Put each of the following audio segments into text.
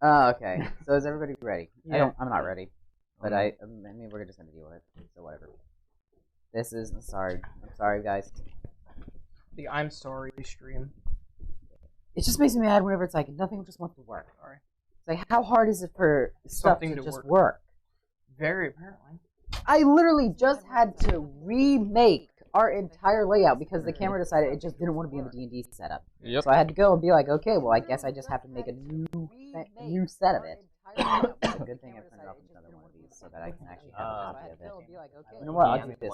Okay. So is everybody ready? Yeah. I'm not ready, but I mean, we're just gonna deal with it. So whatever. This is I'm sorry, guys. The I'm sorry stream. It just makes me mad whenever it's like nothing just wants to work. Sorry. It's like, how hard is it for stuff Something to to just work. work? Very apparently. I literally just had to remake our entire layout because the camera decided it just didn't want to be in the D&D setup. Yep. So I had to go and be like, okay, well, I guess I just have to make a new set of it. It's a good thing I printed off another one of these so that I can actually have a copy of it. You know what? I'll do this.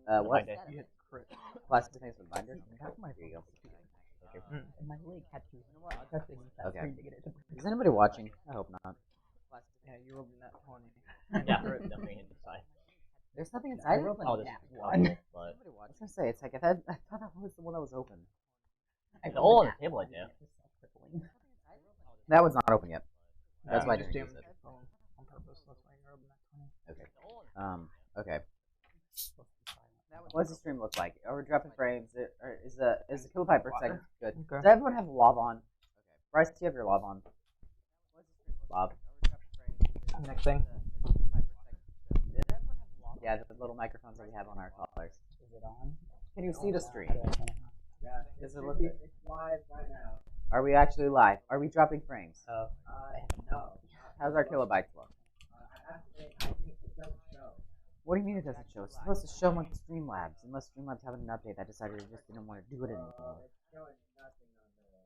What? You hit crit. Plastic things with binder? Here you go. My leg had to pressing that Okay. screen to get it to Is anybody watching? I hope not. Yeah, you rolled a nat 20. Yeah, definitely hit the side. There's nothing inside it? Oh, this nat is one. but I was gonna say, it's like, I thought that was the one that was open. it's all on the table right there. That one's not open yet. That's why I You didn't just use damaged it. your phone on purpose. That's why you rolled a nat 20. Okay. Okay. What does the stream look like? Are we dropping frames? Is the kill pipe per second good? Okay. Does everyone have lava on? Bryce, do you have your lava on? Bob. Next thing. Yeah, the little microphones that we have on our collars. Is it on? Can you see the stream? Yeah, Does it look good? it's live right now. Are we actually live? Are we dropping frames? No. How's our kilobytes look? I think it doesn't show. What do you mean it doesn't show? It's supposed to show on Streamlabs. Unless Streamlabs having an update that decided it just didn't want to do it anymore. It's showing nothing on the.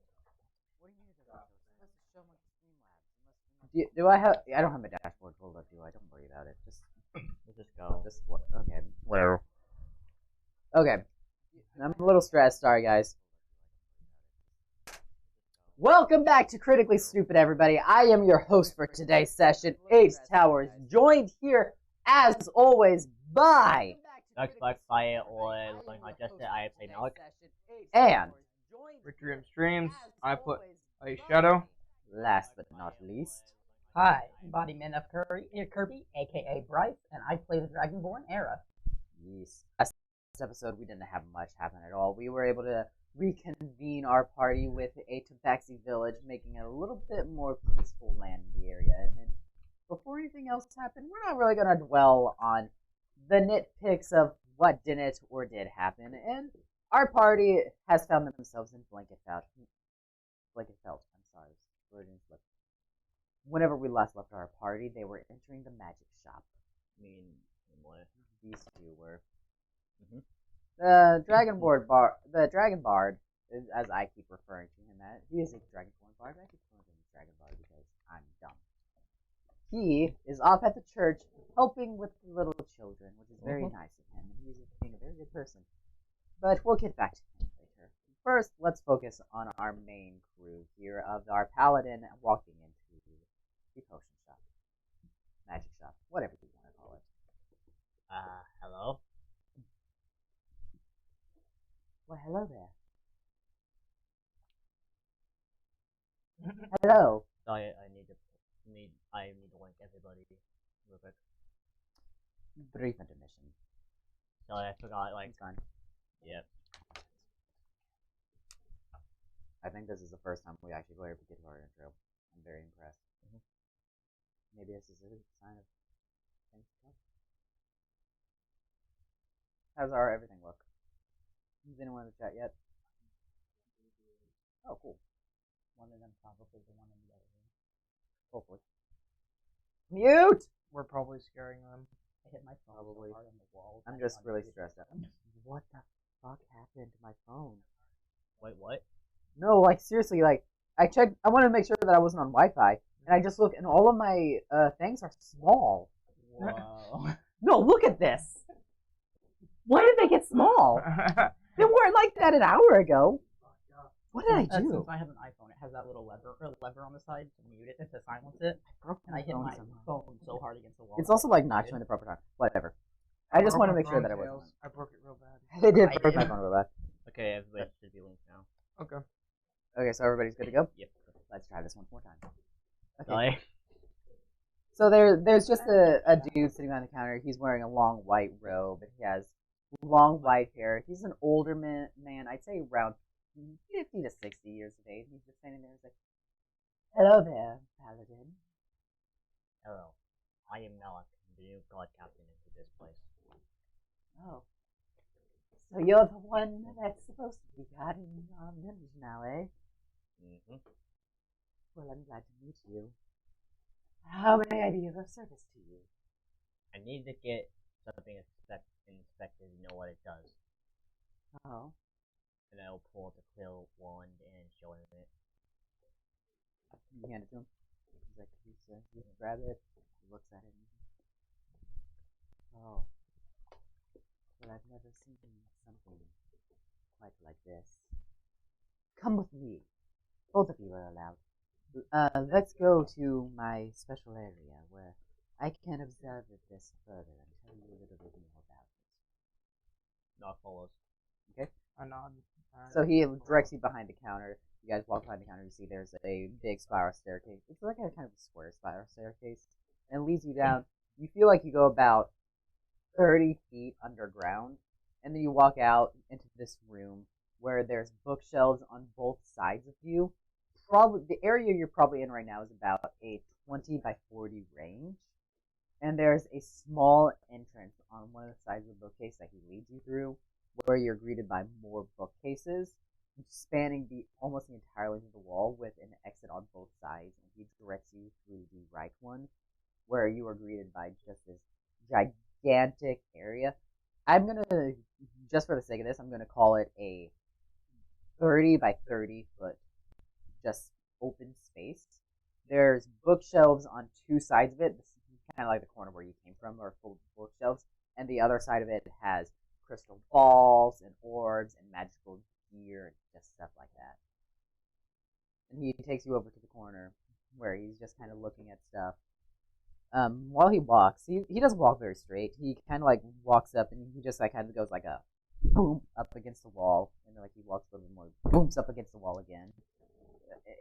What do you mean it doesn't show? It's supposed to show on Streamlabs. Do I have? I don't have my dashboard pulled up, do I? Don't worry about it. Let's just go. Okay. Whatever. Okay. I'm a little stressed. Sorry, guys. Welcome back to Critically Stupid, everybody. I am your host for today's session, Ace Towers, joined here, as always, by Next back fire or like I just said, I play Malik. and Rick Dream Streams. I put a shadow. last but not least, Hi, embodiment of Kirby, aka Bryce, and I play the Dragonborn Era. yes. Last episode, we didn't have much happen at all. We were able to reconvene our party with a Tabaxi village, making it a little bit more peaceful land in the area. And then, before anything else happened, we're not really going to dwell on the nitpicks of what didn't or did happen. And our party has found themselves in Blankenfeld. I'm sorry, Freudian slip. Whenever we last left our party, they were entering the magic shop. I mean, what? These two were. The Dragon Bard, as I keep referring to him as, he is a Dragonborn Bard. I keep calling him a Dragon Bard because I'm dumb. He is off at the church helping with the little children, which is very nice of him, and he's being a very good person. But we'll get back to him later. First, let's focus on our main crew here of our paladin walking into the potion shop, magic shop, whatever you want to call it. Hello? Well, hello there. Hello. Sorry, I need to link everybody real quick. Brief intermission. Sorry, I forgot, like, It's fine. yeah. I think this is the first time we actually go over to get to our intro. I'm very impressed. Maybe this is a sign of things to come. How's our everything look? Is anyone in the chat yet? Oh, cool. One of them probably the one in the other room. Hopefully. Mute! We're probably scaring them. I hit my phone Probably. so hard on the wall. I'm just really stressed out. What the fuck happened to my phone? Wait, what? No, like, seriously, like, I wanted to make sure that I wasn't on Wi-Fi, and I just look, and all of my, things are small. Whoa. No, look at this! Why did they get small? They weren't like that an hour ago. What did I do? Since I have an iPhone, it has that little lever on the side to mute it and to silence it. And I hit my phone so hard against the wall. It's also like not showing the proper time. Whatever. I just want to make sure that I wasn't. I broke it real bad. They did I break my did. phone real bad. Okay, everybody should be linked now. Okay. Okay, so everybody's good to go? Yep. Let's try this one more time. Okay. Sorry. So there's just a dude sitting on the counter. He's wearing a long white robe, and he has long white hair. He's an older man. I'd say around 50 to 60 years of age. He's just standing there. He's like, Hello there, Paladin. Hello, I am Melek, the new god captain into this place. Oh. So you're the one that's supposed to be guarding our village now, eh? Mm-hmm. Well, I'm glad to meet you. How may I be of service to you? I need to get something inspected to know what it does. Oh. And I'll pull the clear wand and show him it. You hand it to him. He's like, you grab it. He looks at it. Oh. Well, I've never seen something quite like this. Come with me. Both of you are allowed. Let's go to my special area where I can observe this further and tell you a little bit more about it. Not follows. Okay? I nod. So he directs you behind the counter. You guys walk behind the counter. You see there's a big spiral staircase. It's like a kind of a square spiral staircase, and it leads you down. You feel like you go about 30 feet underground, and then you walk out into this room where there's bookshelves on both sides of you. Probably the area you're probably in right now is about a 20 by 40 range, and there's a small entrance on one of the sides of the bookcase that he leads you through, where you're greeted by more bookcases spanning almost the entire length of the wall with an exit on both sides, and he directs you through the right one, where you are greeted by just this gigantic area. I'm gonna, just for the sake of this, I'm gonna call it a 30 by 30 foot just open space. There's bookshelves on two sides of it. This is kind of like the corner where you came from, or full bookshelves, and the other side of it has crystal balls and orbs and magical gear and just stuff like that. And he takes you over to the corner where he's just kind of looking at stuff. While he walks, he doesn't walk very straight. He kind of like walks up and he just like kind of goes like a boom up against the wall, and then like he walks a little bit more, booms up against the wall again.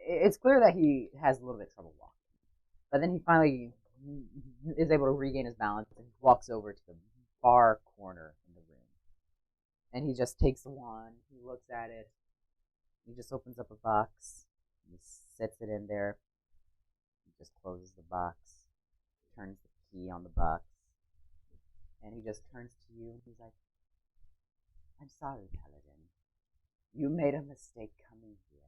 It's clear that he has a little bit of trouble walking, but then he finally is able to regain his balance and walks over to the far corner in the room. And he just takes the wand, he looks at it, he just opens up a box, he sets it in there, he just closes the box, turns the key on the box, and he just turns to you and he's like, I'm sorry, Paladin. You made a mistake coming here.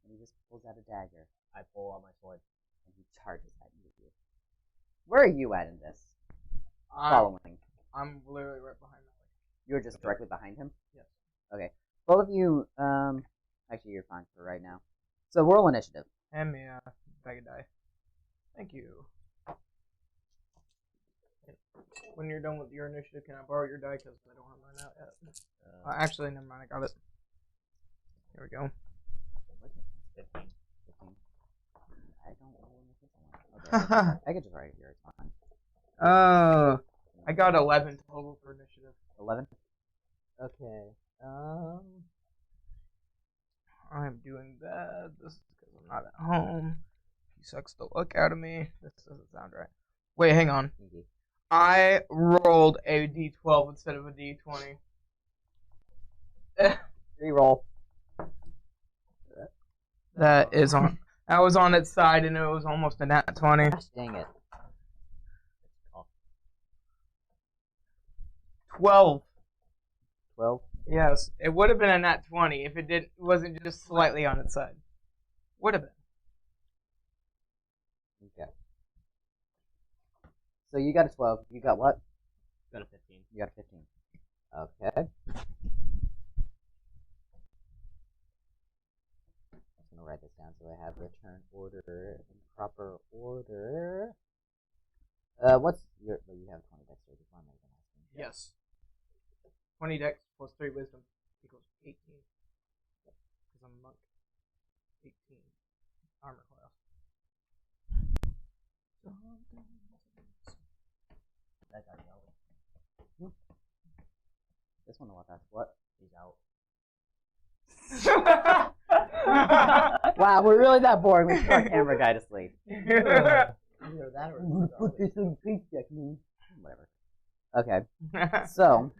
And he just pulls out a dagger. I pull out my sword. And he charges at you. Where are you at in this? Following. I'm literally right behind Melek. You're just directly behind him? Yes. Okay. Both of you, actually you're fine for right now. So roll initiative. Hand me a bag of die. Thank you. When you're done with your initiative, can I borrow your die? Because I don't have mine out yet. Actually, never mind. I got it. Here we go. 15. I don't roll initiative. Okay. I could just write it here. It's fine. I got 11 total for initiative. 11? Okay. I'm doing bad. This is because I'm not at home. He sucks the look out of me. This doesn't sound right. Wait, hang on. Easy. I rolled a d12 instead of a d20. Reroll. That is on. I was on its side and it was almost a nat 20. Gosh dang it. 12. 12? Yes, it would have been a nat 20 if it wasn't just slightly on its side. Would have been. Okay. So you got a 12. You got what? Got a 15. You got a 15. Okay. I'm going to write this down so I have return order in proper order. What's your... Well, you have 20 dexterity. One more than asking. Yes. 20 dex plus 3 wisdom equals 18. Because I'm a monk. 18. Armor class. That guy's out. This one, what? That's what? He's out. Wow, we're really that boring. We put our camera guy to sleep. Either that or Put this in pink, Jacqueline. Whatever. Okay. So,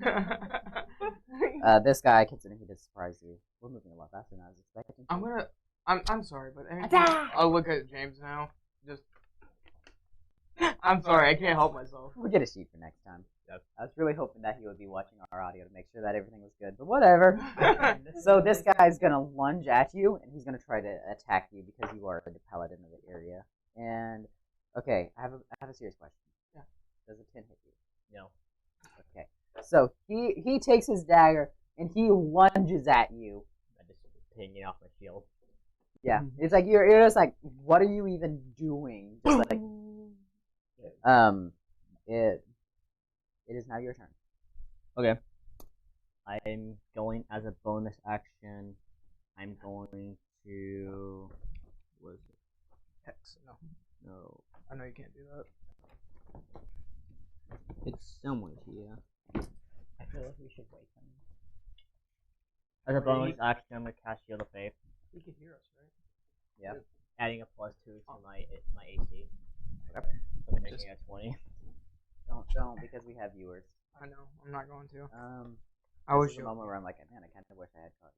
this guy considering he did surprise you. We're moving a lot faster than I was expecting. I'm gonna. I'm sorry, but every time I'll look at James now. Just I'm sorry, I can't help myself. We'll get a sheet for next time. Yep. I was really hoping that he would be watching our audio to make sure that everything was good, but whatever. So this guy's gonna lunge at you, and he's gonna try to attack you because you are the paladin of the area. And okay, I have a serious question. Yeah. Does a 10 hit you? No. Okay. So he takes his dagger and he lunges at you. I'm just pinging off my shield. Yeah. It's like you're just like, what are you even doing? Just like it is now your turn. Okay. I'm going as a bonus action. I'm going to. What is it? Hex. No. No. I know you can't do that. It's somewhere here. I feel like we should wait for him. As a bonus action, I'm gonna cast Shield of Faith, He can hear us, right? Yeah. adding a +2 to my AC. Okay. So making it a 20. Don't because we have viewers. I know. I'm not going to. I I was was the joking. moment where I'm like, man, I kind of wish I had cards.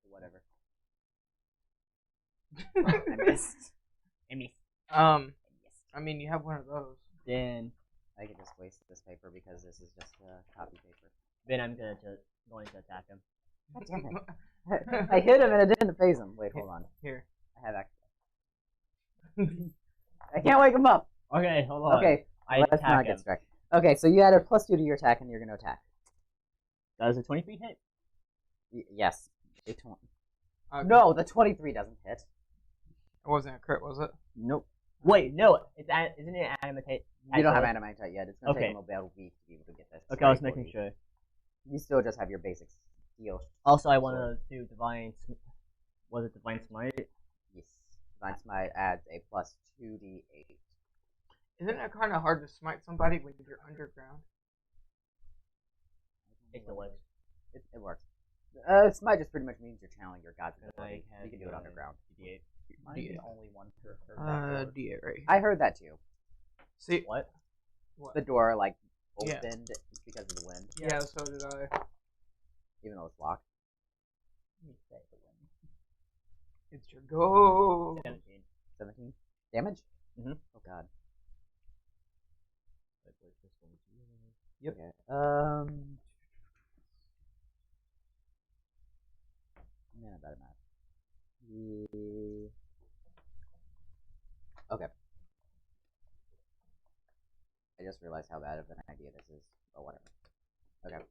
Whatever. I missed. I mean, you have one of those. Then I could just waste this paper because this is just copy paper. I'm going to attack him. God damn it. I hit him and it didn't phase him. Wait, hold on. Here. I have extra. I can't wake him up. Okay, hold on. Okay, I let's attack not him. get distracted. Okay, so you add a +2 to your attack and you're going to attack. Does a 23 hit? Yes. A 20. Okay. No, the 23 doesn't hit. It wasn't a crit, was it? Nope. Wait, no. Isn't it animate? You don't have Animate yet. It's going to take Okay. him about a week to be able to get this. Okay, I was Sorry, making week. sure. You still just have your basic steel. Also, I want to do Divine. Was it Divine Smite? Yes. Divine Smite adds a +2d8. Isn't it kind of hard to smite somebody when you're underground? It still works. It works. Smite just pretty much means you're channeling your god's ability. You can do it underground. D8. Mine's D8. the only one for D8 right here. I heard that too. See, What? what? The door like Yeah. opened because of the wind, Yeah, so did I. even though it's locked. It's your go. 17. 17 damage. Mhm. Oh god. Wait, where's this one? Yep. Okay. Man, I'm bad at math. Okay. I just realized how bad of an idea this is. Oh, whatever. Okay.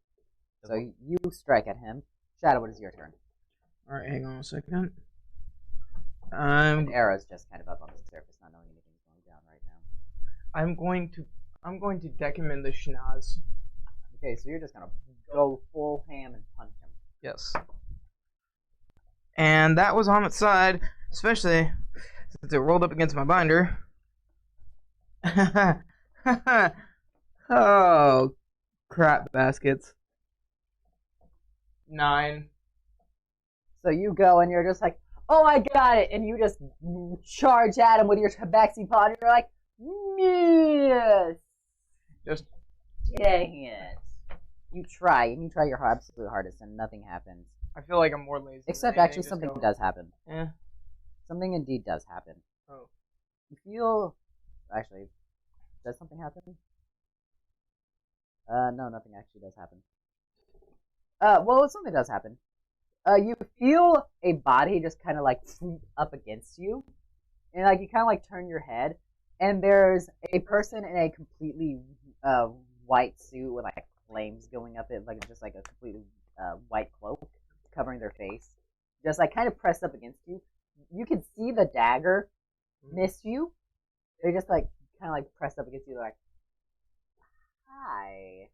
So you strike at him. Shadow, it is your turn. Alright, hang on a second. And Era's just kind of up on the surface, not knowing anything's going down right now. I'm going to deck him in the schnoz. Okay, so you're just gonna go full ham and punch him. Yes. And that was on its side, especially since it rolled up against my binder. Oh, crap baskets. 9. So you go and you're just like, oh, I got it, and you just charge at him with your tabaxi pod, and you're like, yes, Just dang it. You try your absolute hardest, and nothing happens. I feel like I'm more lazy. Except than anything, actually just something go, does happen. Eh. Something indeed does happen. Oh. You feel... Actually, does something happen? No, nothing actually does happen. Well, something does happen. You feel a body just kind of like swoop up against you, and like you kind of like turn your head, and there's a person in a completely white suit with like flames going up it, like just like a completely white cloak covering their face, just like kind of pressed up against you. You can see the dagger miss you. They just like kind of like pressed up against you. They're like, "Hi,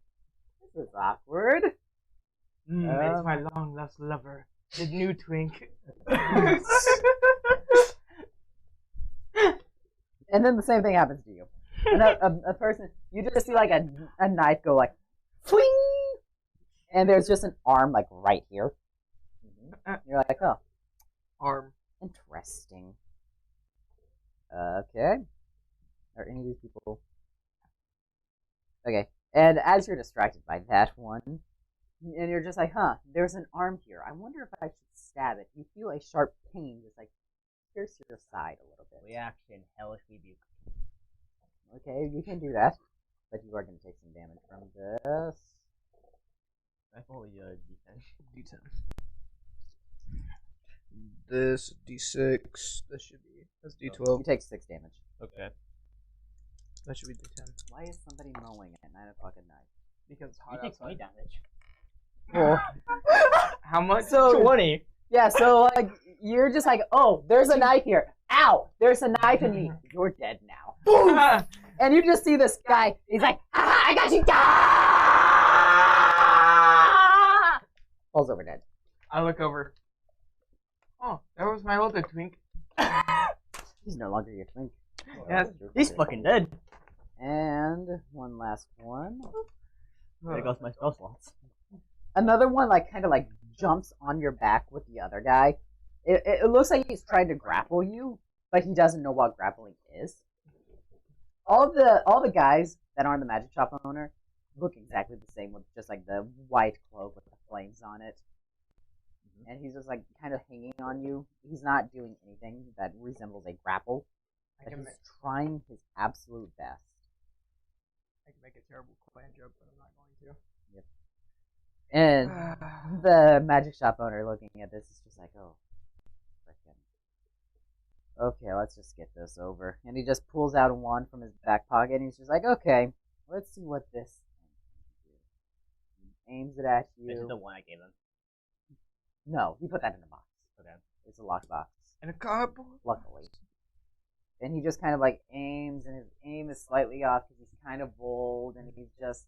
this is awkward." It's my long lost lover, the new twink. And then the same thing happens to you. And a person, you just see like a knife go like, swing, and there's just an arm like right here. You're like, oh, Arm. interesting. Okay. Are any of these people? Okay. And as you're distracted by that one, And you're just like, huh, there's an arm here. I wonder if I should stab it. You feel a sharp pain just like pierce your side a little bit. Reaction, hellish rebuke. Okay, you can do that. But you are going to take some damage from this. I thought you D10. D10. This D6. This should be. That's You D12. take 6 damage. Okay. That should be D10. Why is somebody mowing at 9 o'clock at night? Because it's You hot take 20 outside. damage. Well, How much? So- 20! yeah, so like you're just like, oh, there's a knife here. Ow, there's a knife in me. You're dead now. And you just see this guy. He's like, ah, I got you. Ah! Falls over dead. I look over. Oh, there was my older twink. He's no longer your twink. Yes. He's fucking dead. And one last one. There goes my spell slots. Another one, like, kind of like jumps on your back with the other guy. It looks like he's trying to grapple you, but he doesn't know what grappling is. All the guys that aren't the magic shop owner look exactly the same with just like the white cloak with the flames on it. And he's just like kind of hanging on you. He's not doing anything that resembles a grapple. I But can, he's make, trying his absolute best. I can make a terrible clan joke, but I'm not going And to. the magic shop owner looking at this is just like, oh, frickin'. Okay, let's just get this over. And he just pulls out a wand from his back pocket and he's just like, okay, let's see what this thing can do. He aims it at This is you. the one I gave him. No, he put that in a box. Okay. It's a locked box, And a cardboard. luckily. And he just kind of like aims, and his aim is slightly off because he's kind of bold, and he's just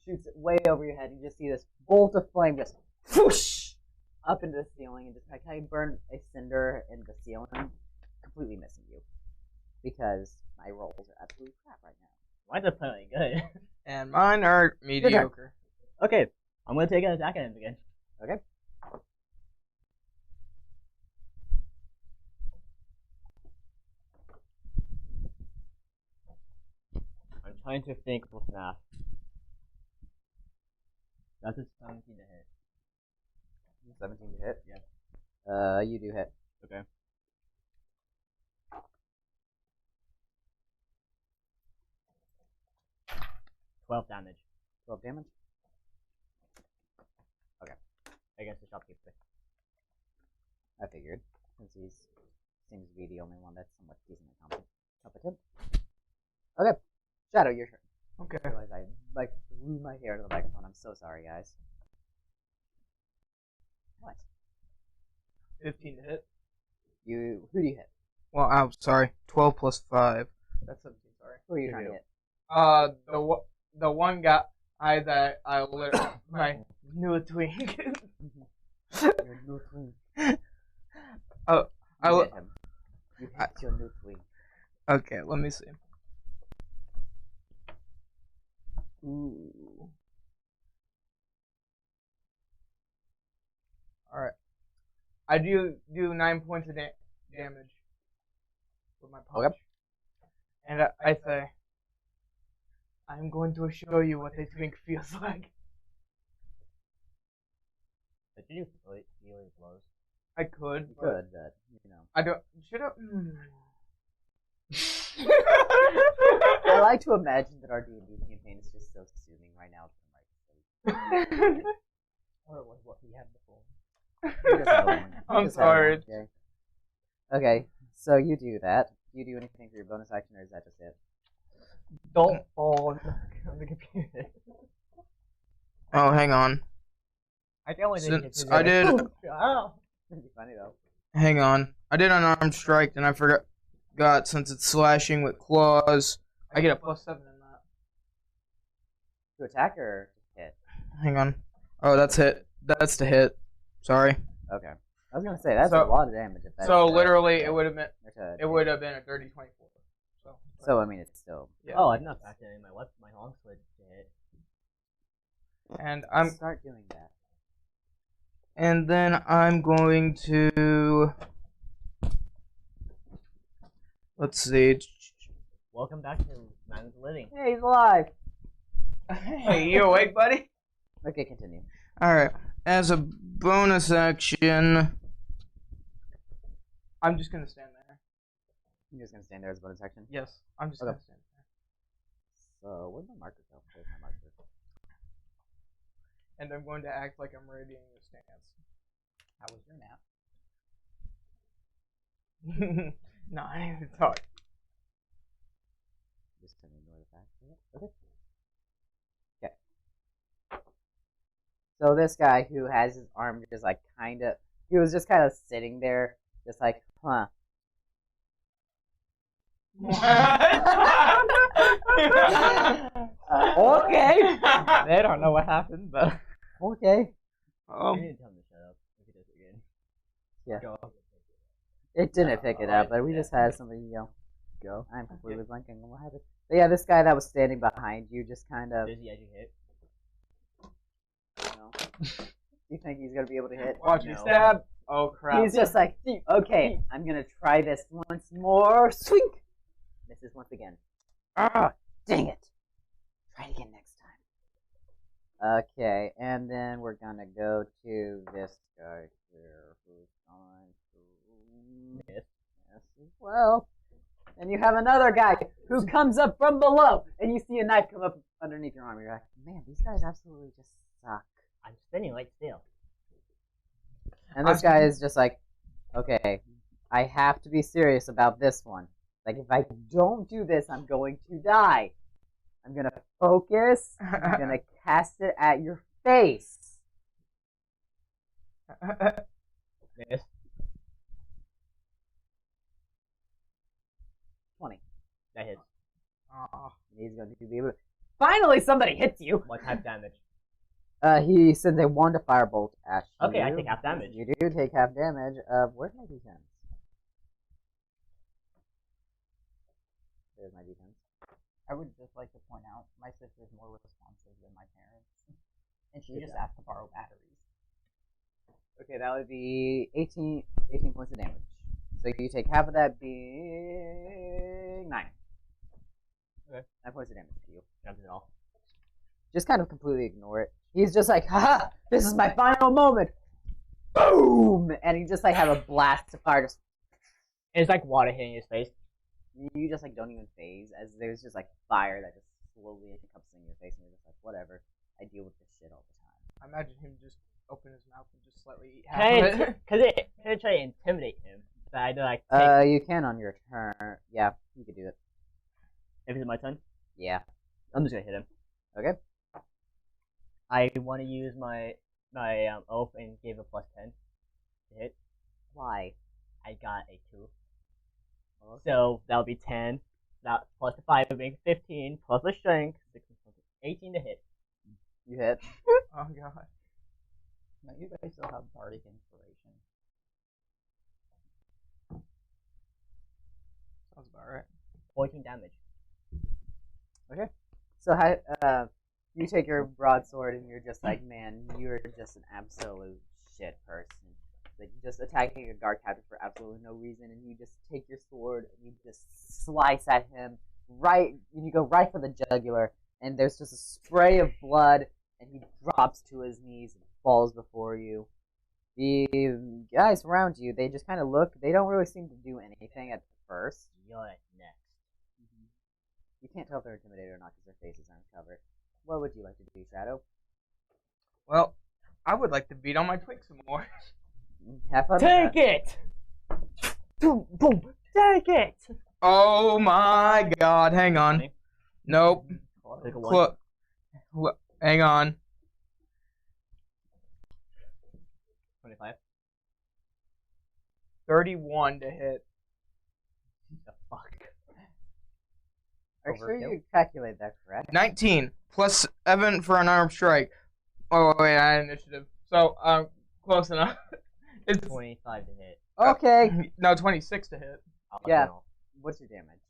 shoots it way over your head. You just see this bolt of flame just whoosh up into the ceiling, and just kind of burn a cinder in the ceiling, completely missing you because my rolls are absolute crap right now. Mine's are plenty good. And mine are mediocre. Okay, I'm gonna take an attack at him again. Okay. I'm trying to think with math. That's a 17 to hit. 17 to hit. Yeah. You do hit. Okay. $12 damage 12 damage. against the shopkeeper. I figured, since he seems to be the only one that's somewhat decently competent. Okay, Shadow, your turn. Okay. I realize I like threw my hair to the microphone. I'm so sorry, guys. What? 15 to hit. Who do you hit? Well, I'm sorry. 12 plus 5. That's 17, sorry. Who are you trying to hit? The one guy that I lit my new twink. Your new twin. Oh, You hit him. You hit your new twin. Okay, let me see. Ooh. Alright. I do 9 points of damage with my punch. Okay. And I say, I'm going to show you what a twink feels like. Did you do melee blows? I could. You but could, but, you know. I don't. Should I? I like to imagine that our D&D campaign is just so soothing right now to the mic. Or was what we had before. We just had one. We I'm just had one, sorry. okay. Okay, so you do that. Do you do anything for your bonus action, or is that just it? Don't fall on the computer. Oh, hang on. I can only Since I did, Oh. That'd be funny though. hang on. I did an armed strike, and I forgot since it's slashing with claws. I get a +7 in that. To attack or to hit? Hang on. Oh, that's hit. That's to hit. Sorry. Okay. I was gonna say that's So- a lot of damage. If that's So to- literally, yeah, it would have been or to- it would have been a 30-24. So I mean, it's still. Yeah. Oh, I did not factor in my long sword to hit. And I'm Start doing that. and then I'm going to let's see. Welcome back to Man of the Living. Hey, he's alive. Hey, you awake, buddy? Okay, continue. Alright. As a bonus action, I'm just gonna stand there. I'm just gonna stand there as a bonus action. Yes, I'm just Okay. gonna stand there. So, where'd my marker go? Where's my marker? And I'm going to act like I'm readying the stance. How was your nap? No, I need to talk. Just gonna ignore the fact. Okay. Okay. So this guy who has his arm just like he was just kind of sitting there, just like, huh. Okay. They don't know what happened, but Okay. You need to tell him to shut up if he does it again. Yeah. go. It didn't pick it up, but we just had somebody yell, go. I'm completely blanking on what happened. But yeah, this guy that was standing behind you just kind of, Does he actually hit? you know, you think he's gonna be able to hit? Watch me No. stab. Oh crap. He's just like, okay, I'm gonna try this once more. Swing! Misses once again. Ah, dang it. Try it again next time. Okay, and then we're gonna go to this guy here who's going to miss as well. And you have another guy who comes up from below, and you see a knife come up underneath your arm. You're like, man, these guys absolutely just suck. I'm spinning like still. And this guy is just like, okay, I have to be serious about this one. Like, if I don't do this, I'm going to die. I'm gonna focus. I'm gonna cast it at your face. Miss. 20. That hits. Aw. He's going to be able to... Finally, somebody hits you. What type damage? He sends a wand of firebolt at you. Okay, I take half damage. You do take half damage. Where's my d10? There's my d10. I would just like to point out my sister is more responsive than my parents, and she Good just job. asked to borrow batteries. Okay, that would be 18 points of damage. So you take half of that being 9. Okay. 9 points of damage to you. Jumps it all. Just kind of completely ignore it. He's just like, haha, this is my final moment. Boom! And he just like have a blast of fire. Just, It's like water hitting his face. you just like don't even phase, as there's just like fire that just slowly encompassing your face, and you're just like, whatever. I deal with this shit all the time. I imagine him just open his mouth and just slightly eat half of it. Can I try to intimidate him? But I do like take, You can on your turn. Yeah, you could do it. if it's my turn, Yeah. I'm just gonna hit him. Okay. I want to use my oath and give a +10 to hit. Why? I got a 2. Okay. So that'll be 10. That plus the 5 would make 15. Plus the strength, 18 to hit. You hit. Oh god. No, you guys still have bardic inspiration. Sounds about right. 14 damage. So how, you take your broadsword and you're just like, man, you're just an absolute shit person. Like, just attacking a guard captain for absolutely no reason, and you just take your sword and you just slice at him and you go right for the jugular, and there's just a spray of blood, and he drops to his knees and falls before you. The guys around you, they just kind of look. They don't really seem to do anything at first. You're next. You can't tell if they're intimidated or not because their faces aren't covered. What would you like to do, Shadow? Well, I would like to beat on my twig some more. Have fun. Take it! Boom, boom, take it! Oh my god, hang on. Nope. Take a 1. Hang on. 25. 31 to hit. The fuck? Are you sure Overkill. you calculated that correct? 19 plus 7 for an armed strike. Oh wait, I had initiative. So close enough. It's 25 to hit. Okay. no 26 to hit. I'll Yeah. know. What's your damage?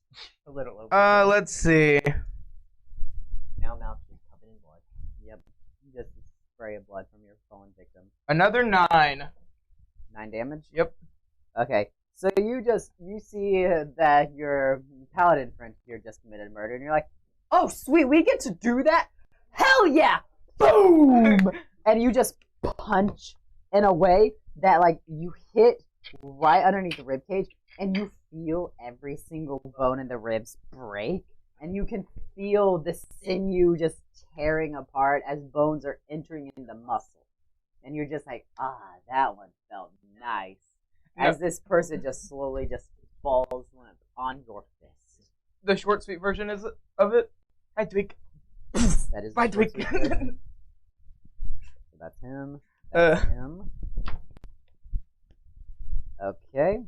A little over. Let's see. Now mouth is covered in blood. Yep. Just a spray of blood from your fallen victim. Another 9. 9 damage? Yep. Okay. So you see that your paladin friend here just committed murder, and you're like, oh, sweet, we get to do that? hell yeah, boom, and you just punch in a way that like you hit right underneath the rib cage, and you feel every single bone in the ribs break, and you can feel the sinew just tearing apart as bones are entering in the muscle, and you're just like, that one felt nice. As this person just slowly just falls limp on your fist. The short, sweet version of it. I tweak. That is I the tweak. short, sweet version. So that's him. That's him. Okay.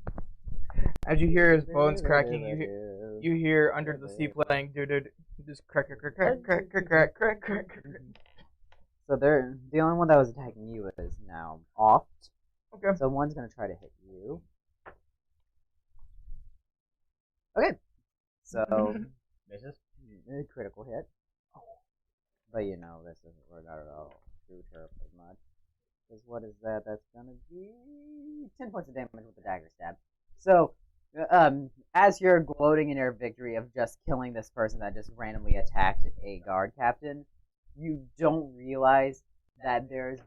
As you hear his bones cracking, you hear Under the Sea playing, dude, just crack. So the only one that was attacking you is now off. Okay. So one's gonna try to hit you. Okay. So Misses. critical hit. But you know this isn't work out at all too terribly much. Because what is that? That's gonna be 10 points of damage with the dagger stab. So, as you're gloating in your victory of just killing this person that just randomly attacked a guard captain, you don't realize that there's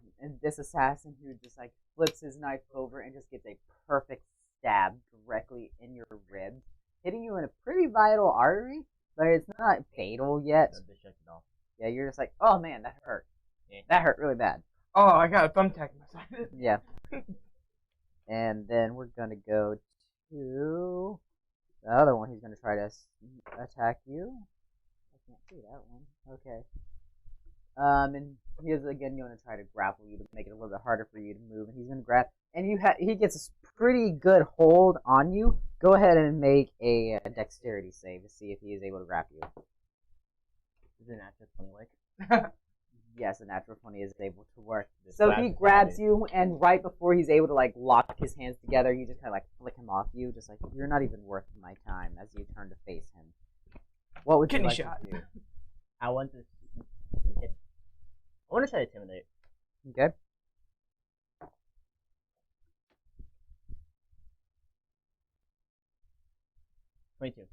this assassin who just like flips his knife over and just gets a perfect stab directly in your ribs, hitting you in a pretty vital artery, but it's not fatal yet. Yeah, you're just like, oh man, that hurt. Yeah. That hurt really bad. Oh, I got a thumbtack in my side. Yeah. And then we're gonna go to the other one. He's gonna try to attack you. I can't see that one. Okay. And he is again going to try to grapple you to make it a little bit harder for you to move. And he's gonna grab, and he gets a pretty good hold on you. Go ahead and make a dexterity save to see if he is able to grab you. Is it a natural 20 like? Yes, a natural 20 is able to work. So he grabs you, and right before he's able to like lock his hands together, you just kind of like flick him off you, just like you're not even worth my time. As you turn to face him, what would you like to do? I want to try to intimidate. Okay. $22.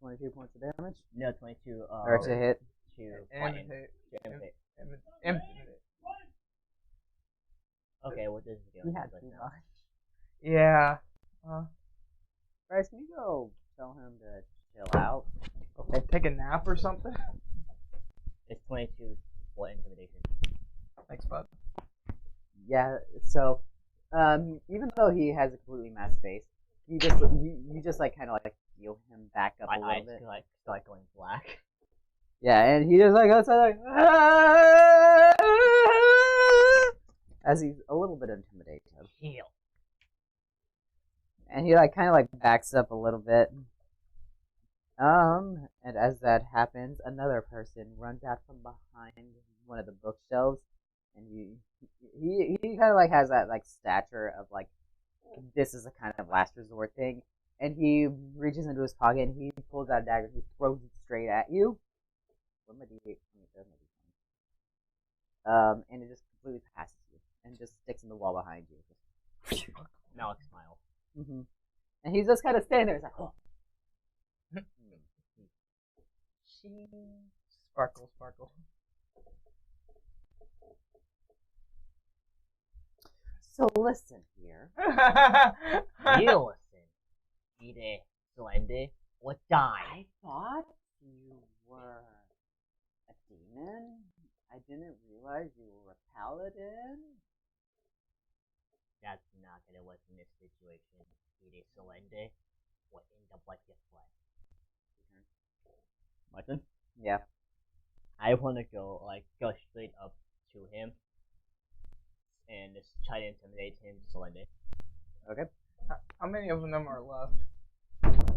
22 points of damage. No, 22. Or to hit. Okay, what does it do? He had too much. Yeah. Bryce, can you go tell him to chill out? Okay, take a nap or something. It's 22 for intimidation. Thanks, bud. Yeah. So, even though he has a completely masked face, you just like kind of like feel him back up a My little eyes bit. like start going black. Yeah, and he just like goes like as he's a little bit intimidated. Heal. And he like kind of like backs up a little bit. And as that happens, another person runs out from behind one of the bookshelves, and he kind of like has that like stature of like this is a kind of last resort thing, and he reaches into his pocket and he pulls out a dagger. He throws it straight at you. What am I doing? And it just completely passes you and just sticks in the wall behind you. Now it smiles. Mm-hmm. And he's just kind of standing there. He's like, oh. Sparkle, sparkle. So listen here. You listen. Either surrender or die. I thought you were a demon. I didn't realize you were a paladin. That's not gonna work in this situation. Either surrender or end up like your friend. My turn? Yeah. I wanna go straight up to him and just try to intimidate him to surrender. Okay. How many of them are left?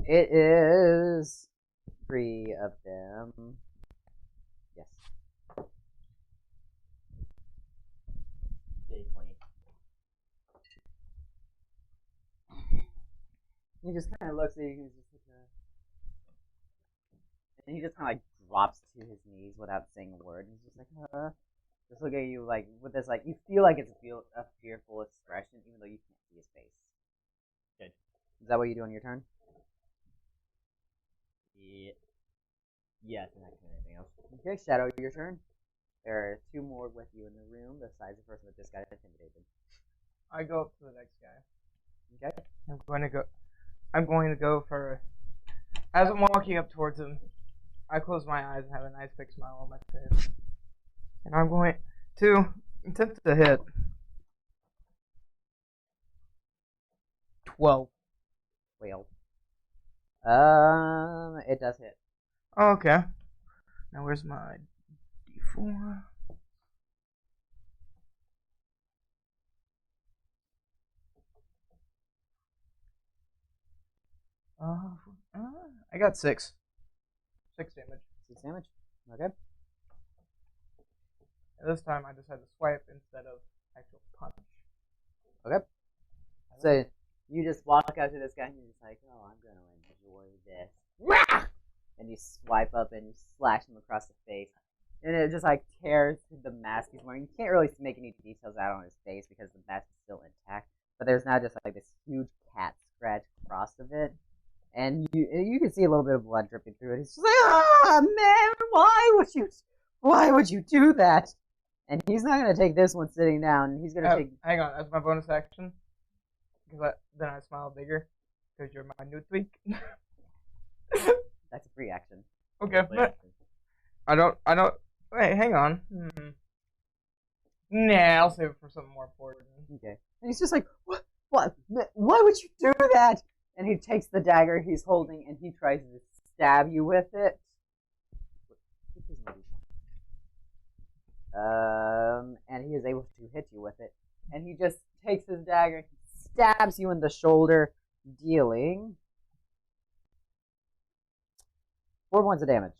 It is 3 of them. Yes. Day 20. He just kind of looks at you. He's just like, and he just kind of like drops to his knees without saying a word. He's just like, just look at you like with this like you feel like it's a fearful expression, even though you can't see his face. Good. Is that what you do on your turn? Yeah. Yes, and I can anything else. Okay, Shadow, your turn. There are two more with you in the room besides the person that just got intimidated. I go up to the next guy. Okay. I'm going to go for. As I'm walking up towards him, I close my eyes and have a nice big smile on my face, and I'm going to attempt to hit. 12. Whale. It does hit. Oh, okay. Now where's my D4? I got 6. 6 damage. 6 damage. Okay. And this time I just had to swipe instead of actual punch. Okay. So you just walk up to this guy and you're just like, oh, I'm gonna enjoy this. And you swipe up and you slash him across the face. And it just like tears the mask he's wearing. You can't really make any details out on his face because the mask is still intact. But there's now just like this huge cat scratch across of it. And you can see a little bit of blood dripping through it. He's just like, ah, man, why would you do that? And he's not gonna take this one sitting down. He's gonna take. Hang on, that's my bonus action. Because then I smile bigger. Because you're my new tweak. That's a free action. Okay. I don't. Wait, hang on. Nah, I'll save it for something more important. Okay. And he's just like, what? Why would you do that? And he takes the dagger he's holding and he tries to stab you with it. And he is able to hit you with it. And he just takes his dagger, stabs you in the shoulder, dealing 4 points of damage.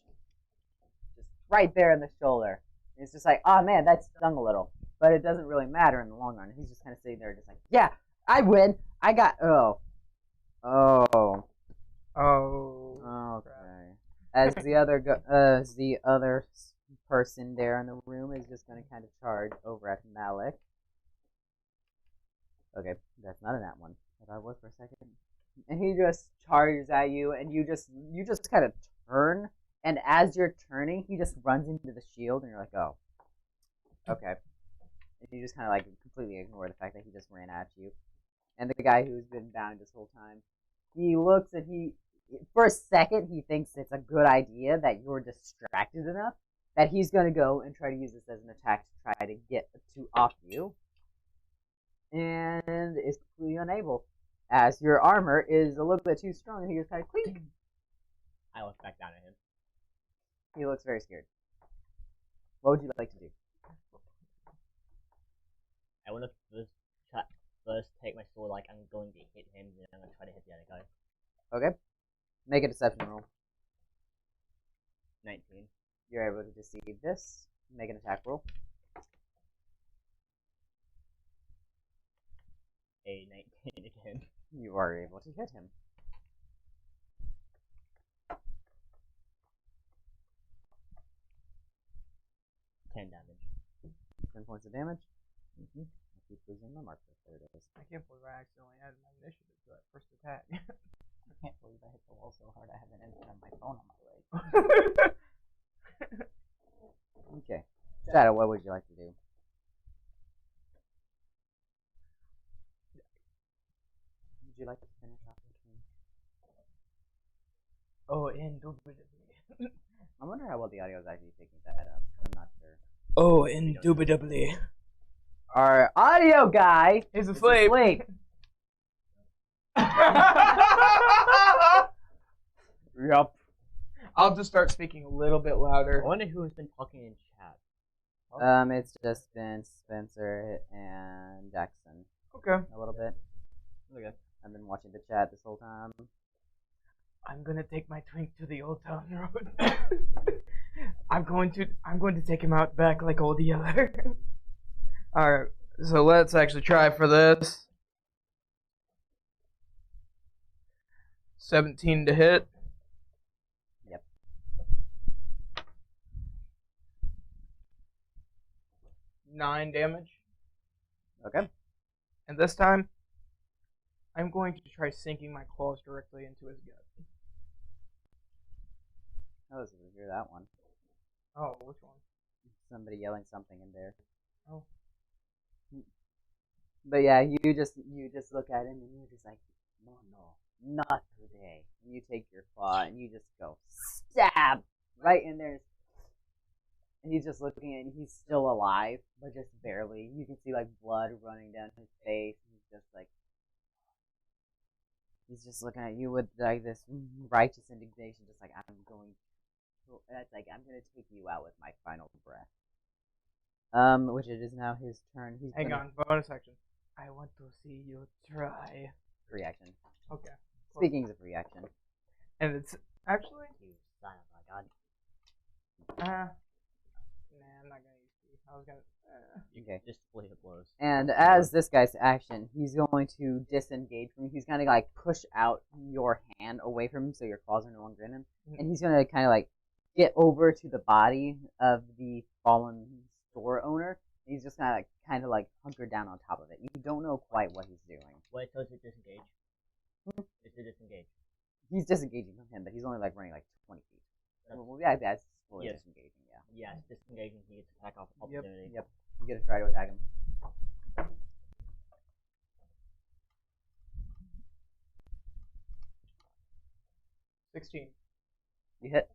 Just right there in the shoulder. And it's just like, oh man, that stung a little. But it doesn't really matter in the long run. He's just kind of sitting there just like, yeah, I win. I got, oh. Okay. As the other person there in the room is just going to kind of charge over at Malik. Okay, that's not a nat one. I thought it was for a second. And he just charges at you, and you just kind of turn. And as you're turning, he just runs into the shield, and you're like, oh, okay. And you just kind of like completely ignore the fact that he just ran at you. And the guy who's been bound this whole time, he looks and for a second, he thinks it's a good idea that you're distracted enough that he's going to go and try to use this as an attack to try to get off you. And is completely unable, as your armor is a little bit too strong, and he just kind of clink. I look back down at him. He looks very scared. What would you like to do? I want to first take my sword like I'm going to hit him, and then I'm going to try to hit the other guy. Okay. Make a deception roll. 19. You're able to deceive this. Make an attack roll. A 19 again. You are able to hit him. 10 damage. 10 points of damage. I keep losing my marker. There it is. I can't believe I accidentally added my initiative to that first attack. I can't believe I hit the wall so hard I have an instant on my phone on my leg. Okay. Shadow, what would you like to do? Would you like to finish off the game? Oh, indubitably. I wonder how well the audio is actually picking that up. I'm not sure. Oh, indubitably. Our audio guy He's is asleep. Yup. I'll just start speaking a little bit louder. I wonder who has been talking in chat. It's just been Spencer and Jackson. Okay. A little bit. Okay. I've been watching the chat this whole time. I'm gonna take my twink to the old town road. I'm going to take him out back like old Yeller. Alright, so let's actually try for this. 17 to hit. Yep. Nine damage. Okay. And this time, I'm going to try sinking my claws directly into his gut. I was going to hear that one. Oh, which one? somebody yelling something in there. Oh. But yeah, you just look at him and you're just like, no, not today. And you take your claw and you just go stab right in there. And he's just looking at it, and he's still alive, but just barely. You can see like blood running down his face. He's just looking at you with like this righteous indignation, just like I'm going to take you out with my final breath. Which it is now his turn. Hang on, bonus action. I want to see you try. Reaction. Okay. Speaking of reaction. And it's actually. You son of a god. Nah, I'm not gonna use these. I was gonna. Okay. Just split it blows. And as this guy's action, he's going to disengage from you. He's gonna like push out your hand away from him, so your claws are no longer in him. And he's gonna kind of like get over to the body of the fallen store owner. And he's just gonna kind of like hunker down on top of it. You don't know quite what he's doing. Wait, so is it disengage? Is it disengage? He's disengaging from him, but he's only like running like 20 feet. Well, yeah, that's fully Yes. disengaging. Yeah. Yes, disengaging. He gets attack off opportunity. Yep. You get to try to attack him. $16. You hit.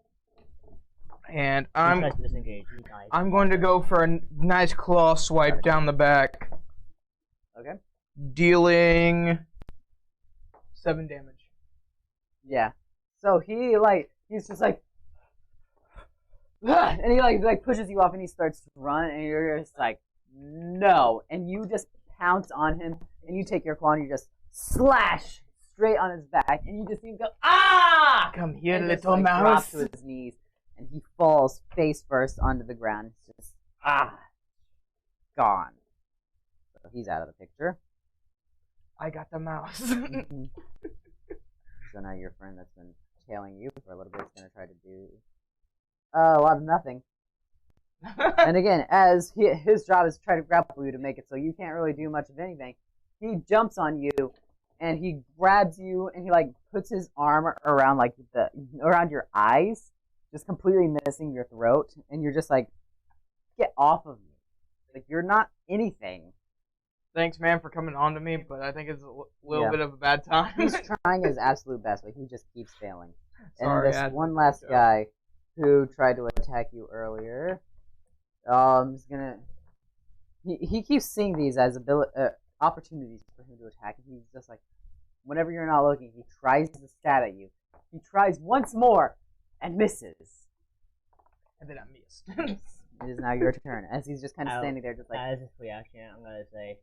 And He tries to disengage. He dies. I'm going to go for a nice claw swipe down the back, Okay. dealing 7 damage. Yeah. So he's just like, and he like pushes you off and he starts to run and you're just like, no, and you just pounce on him and you take your claw and you just slash straight on his back and you just see him go, ah! Come here, And just, little like, mouse. drops to his knees and he falls face first onto the ground. It's just gone. So he's out of the picture. I got the mouse. So now your friend that's been tailing you for a little bit is going to try to do a lot of nothing. And again, as his job is to try to grapple you to make it so you can't really do much of anything, he jumps on you and he grabs you and he like puts his arm around like around your eyes, just completely missing your throat, and you're just like, get off of me! Like you're not anything. Thanks, man, for coming on to me, but I think it's a little Yeah. bit of a bad time. He's trying his absolute best, but he just keeps failing. Sorry, And I had this to one make last a joke. guy who tried to attack you earlier, is gonna. He keeps seeing these as opportunities for him to attack, and he's just like, whenever you're not looking, he tries to stab at you. He tries once more and misses. And then I missed. It is now your turn, as he's just kind of standing there, just like. As a reaction, I'm gonna say,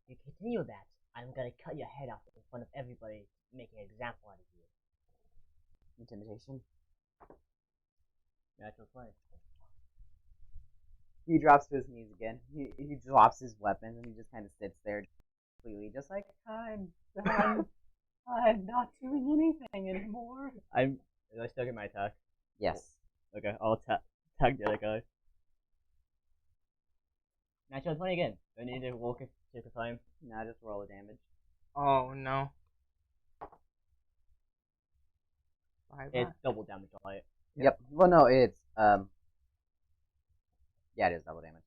if you continue that, I'm gonna cut your head off in front of everybody, making an example out of you. Intimidation. Natural 20. He drops to his knees again. He drops his weapons and he just kind of sits there, completely just like, I'm done. I'm not doing anything anymore. Did I still get my attack? Yes. Okay, I'll attack the other guy. Natural 20 again. Do I need to walk it, take a time? Now just roll the damage. Oh, no. It's double damage, right? Yep. Well, no, it's yeah, it is double damage.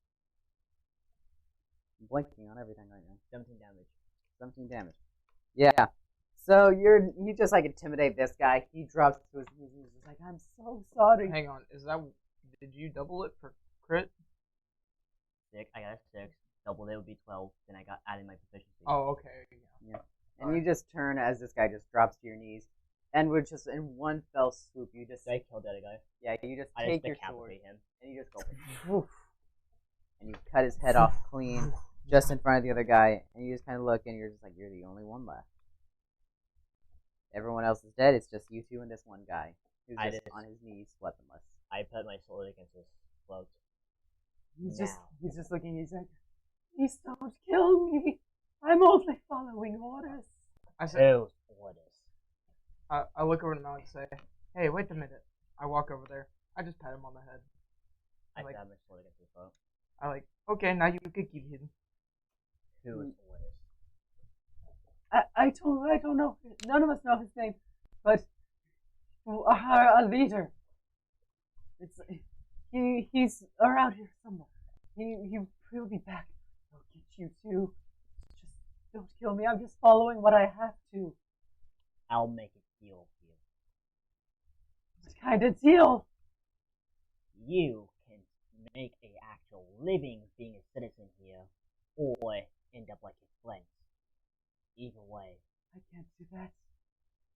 I'm blanking on everything right now. 17 damage. 17 damage. Yeah. So you just like intimidate this guy. He drops to his knees and he's just like, I'm so sorry. Hang on, did you double it for crit? 6. I got a 6. Double it would be 12. Then I got added my proficiency. Oh, okay. Yeah. And you just turn as this guy just drops to your knees, and we're just in one fell swoop. You just So I killed the other guy. yeah, you just I take just your sword decapitate him. and you just go woof, and you cut his head off clean just in front of the other guy, and you just kind of look and you're just like, you're the only one left. Everyone else is dead. It's just you two and this one guy who's I just just- on his knees, weaponless. I put my sword against his throat. He's Now. just looking. He's like, please don't kill me. I'm only following orders. I said, Ew, what is? I look over to Mal and say, hey, wait a minute. I walk over there. I just pat him on the head. I Like- stabbed my sword against his throat. I like, okay, now you could kill him. Who is what is? I don't know. None of us know his name, but you are a leader. He's around here somewhere. He'll be back. He'll get you too. Just don't kill me. I'm just following what I have to. I'll make a deal with you. What kind of deal? You can make a actual living being a citizen here, or end up like your friends. Either way. I can't do that.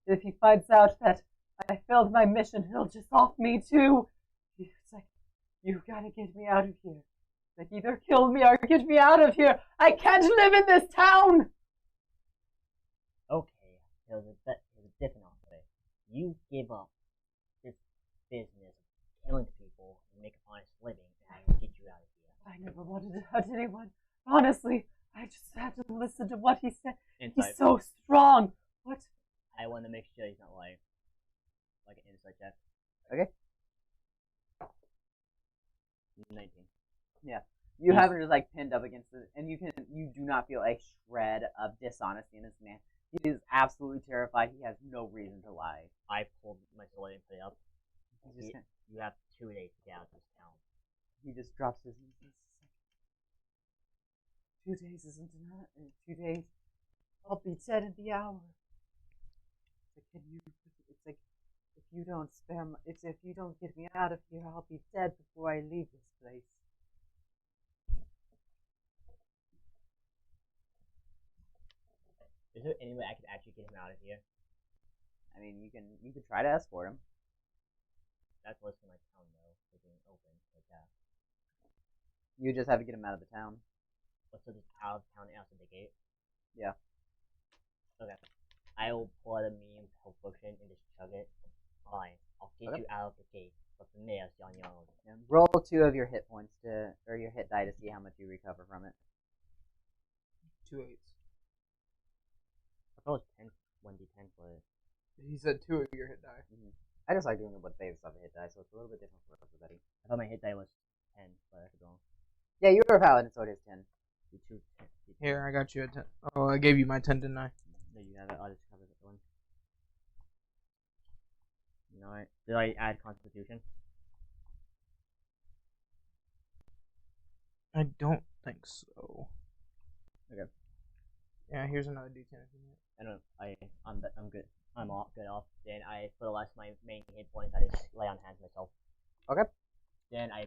If he finds out that I failed my mission, he'll just off me too. It's like, you gotta get me out of here. Like, either kill me or get me out of here. I can't live in this town. Okay, there's a different offer. You give up this business of killing people and make an honest living, and I will get you out of here. I never wanted to hurt anyone. Honestly, I just had to listen to what he said. Insight. He's so strong. What? I want to make sure he's not lying. Like an insight check. Okay. 19. You have him just like pinned up against it, and you do not feel a shred of dishonesty in this man. He is absolutely terrified. He has no reason to lie. I pulled my sword and put it up. He's just You have 2 days to get out of this town. he just drops his. 2 days isn't enough. In 2 days, I'll be dead in the hour. It's like if you don't spare, if you don't get me out of here, I'll be dead before I leave this place. Is there any way I could actually get him out of here? I mean, you could try to escort him. That's what's in my town though, for being open like that. You just have to get him out of the town. What's just out of town and outside the gate? Yeah. Okay. I will pull out a medium health potion and just chug it. Fine. I'll get Okay. you out of the gate. But from there, it's on your own. Yeah. Roll 2 of your hit points or your hit die to see how much you recover from it. 2 8s. I thought it was 10, 1d10 for it. He said 2 of your hit die. I just like doing it with based off a hit die, so it's a little bit different for everybody. I thought my hit die was 10, but I could go. Yeah, you were a paladin, so it is 10. Do 2, 10. Here, I got you a 10. Oh, I gave you my 10, didn't I? There you have it. I'll just cover that one. Alright. Did I add Constitution? I don't think so. Okay. Yeah, here's another D10 if you need it. I don't. I'm good. I'm off. Good off. Then for the last of my main hit points, I just lay on hands myself. Okay. Then I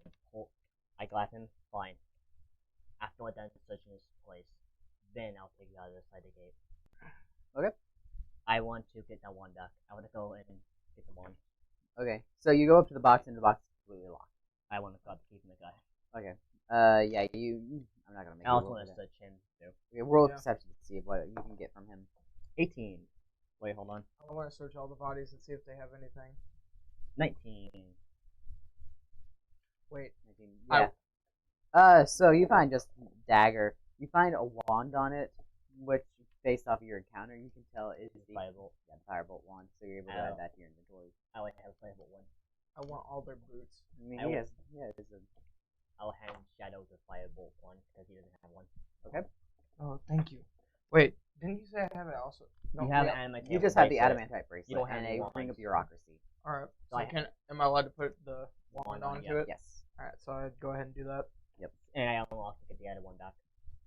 grab him. Fine. After we're done searching this place, then I'll take you out of the side of the gate. Okay. I want to get that one duck. I want to go and get the one. Okay, so you go up to the box, and the box is completely locked. I want to grab the key from the guy. Okay. Yeah, I'm not gonna make I you also roll want for to that. search him too. Okay, roll Yeah. perception to see what you can get from him. 18. Wait, hold on. I want to search all the bodies and see if they have anything. 19. Wait. 19, I- yeah. So you find just dagger. You find a wand on it, which based off of your encounter, you can tell is the Firebolt. Yeah, the firebolt wand. So you're able to Oh. add that to your inventory. I would have a firebolt one. I want all their boots. I mean, I he will- has, yeah, it's a, I'll hand Shadow the firebolt one because he doesn't have one. Oh, thank you. Wait, didn't you say I have it also? No, You have wait. an adamantite you just have the bracelet. adamantite bracelet don't have and any a ring of wands. bureaucracy. Alright, So so I- am I allowed to put the wand Wand on, onto yeah. it? Yes. Alright, so I'd go ahead and do that. And I unlocked to get the other one back.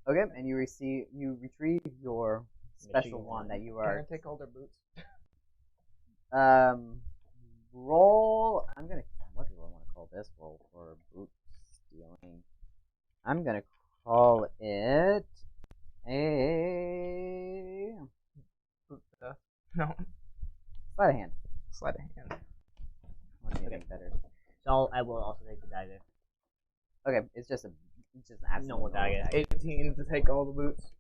Okay, and you retrieve your special wand that you Can I are. take all their boots? Roll. What do I want to call this roll for boot stealing? I'm gonna call it a Boot stuff. No. sleight of hand. Sleight of hand. What do you think better? So I will also take the dagger. Okay, it's just an absolute Normal dagger. 18 to take all the boots.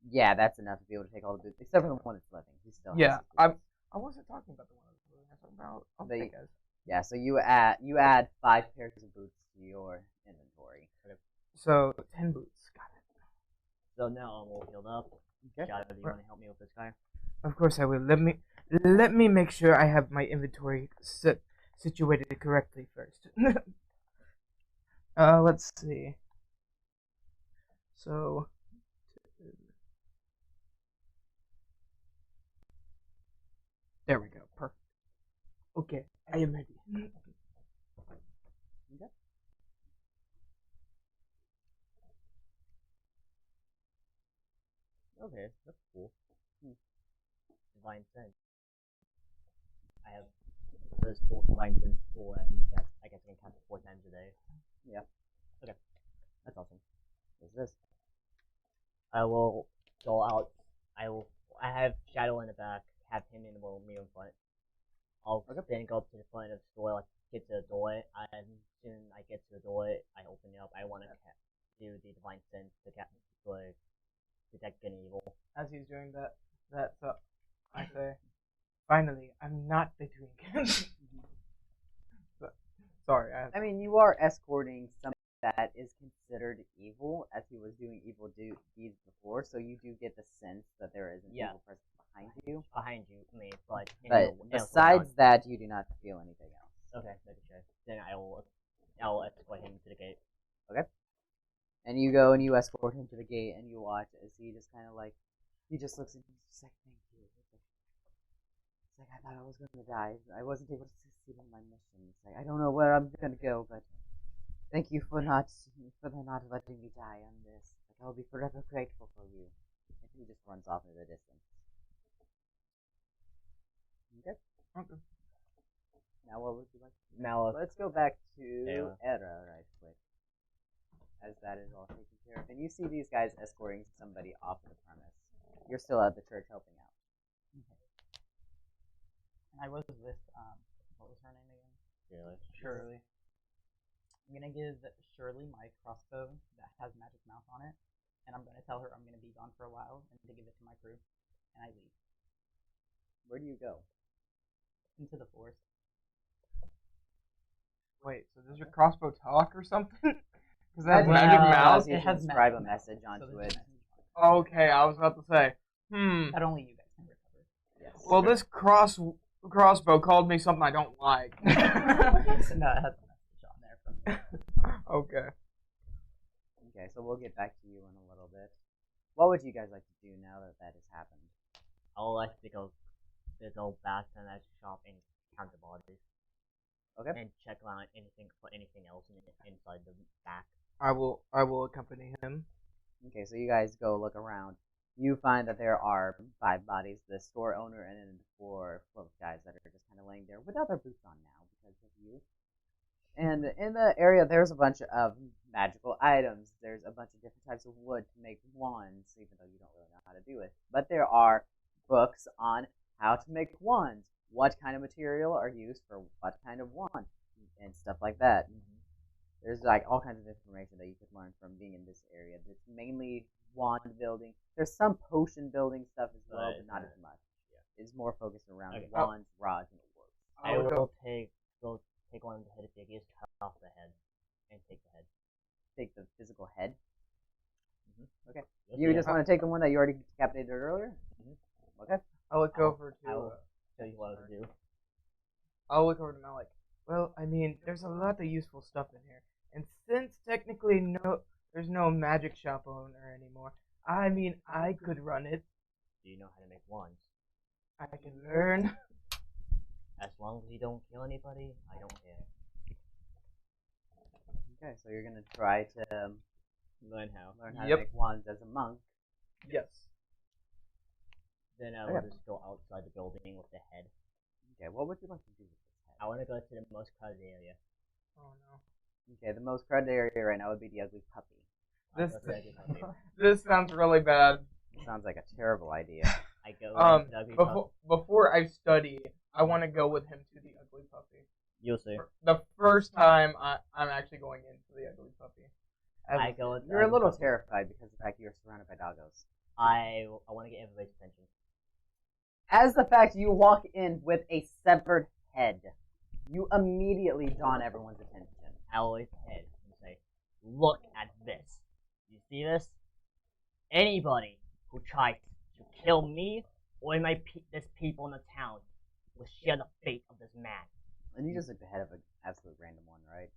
Yeah, that's enough to be able to take all the boots, except for the one that's living. He still has Yeah, his boots. I wasn't talking about the one I was talking about. I'll They- take it. Yeah, so you add 5 pairs of boots to your inventory. So 10 boots. Got it. So now I'm all healed up. Okay. Shadow, do you want to help me with this guy? Of course I will. Let me make sure I have my inventory situated correctly first. Let's see. So there we go. Perfect. Okay, I am ready. Okay, that's cool. Divine sense. I have those 4 divine sense for I guess I can cast it 4 times a day. Yeah. Okay, that's awesome. What's this? I will go out. I have Shadow in the back, have him in me in front. I'll then go up to the front of the store, like get to the door, and soon I get to the door, I open it up. I want to do the divine sense to detect good and evil. As he's doing that, so I say, finally, I'm not the twink. Sorry. I mean, you are escorting something that is considered evil, as he was doing evil deeds before, so you do get the sense that there is an evil person behind you. Behind you, I mean, but besides that, you do not feel anything else. Okay, making sure. Then I'll escort him to the gate. Okay. And you go and you escort him to the gate, and you watch as he just kind of like, he just looks at you, just like, thank you. It's like, I thought I was going to die. I wasn't able to succeed in my mission. It's like, I don't know where I'm going to go, but thank you for not letting me die on this. Like, I'll be forever grateful for you. And he just runs off into the distance. Okay. Okay. Now what would you like? Now Let's go back to Era right quick, as that is all taken care of. And you see these guys escorting somebody off the premise. You're still at the church helping out. And I was with, what was her name again? Shirley. I'm gonna give Shirley my crossbow that has magic mouth on it, and I'm gonna tell her I'm gonna be gone for a while and to give it to my crew, and I leave. Where do you go? Into the forest. Wait, so does your crossbow talk or something? Because that has magic mouth? It has inscribe a message onto it. Okay, I was about to say, That only you guys can recover. Yes. Well, this crossbow called me something I don't like. No, it has a message on there from me. Okay. Okay, so we'll get back to you in a little bit. What would you guys like to do now that that has happened? I would like to go back to that shop and count the bodies. Okay. And check around for anything else inside the back. I will accompany him. Okay, so you guys go look around. You find that there are 5 bodies, the store owner and then 4 close guys that are just kind of laying there without their boots on now because of you. And in the area, there's a bunch of magical items. There's a bunch of different types of wood to make wands, even though you don't really know how to do it. But there are books on how to make wands. What kind of material are used for what kind of wand, and stuff like that. There's like all kinds of information that you could learn from being in this area. It's mainly wand building. There's some potion building stuff as well, but not as much. Yeah. It's more focused around wands, rods, and orbs. I will take one of the head figures, cut off the head, and take the head. Take the physical head. Okay. Yes, You just want to take the one that you already decapitated earlier? Okay. I'll look over to. Tell you what to do. I'll look over to Malik. Well, I mean, there's a lot of useful stuff in here, and since technically there's no magic shop owner anymore, I mean, I could run it. Do you know how to make wands? I can learn. As long as you don't kill anybody, I don't care. Okay, so you're gonna try to Learn how. to make wands as a monk. Yes. Then I will just go outside the building with the head. Okay, what would you like to do with this head? I want to go to the most crowded area. Oh no. Okay, the most crowded area right now would be the ugly puppy. This sounds really bad. Sounds like a terrible idea. I go to the ugly puppy. Before I study, I want to go with him to the ugly puppy. You'll see. The first time I'm actually going into the ugly puppy. I go with You're a little terrified because of the fact that you're surrounded by doggos. I want to get everybody's attention. As the fact you walk in with a severed head, you immediately draw everyone's attention. I will lift the head and say, "Look at this. You see this? Anybody who tries to kill me or this people in the town will share the fate of this man." And you just look the head of an absolute random one, right?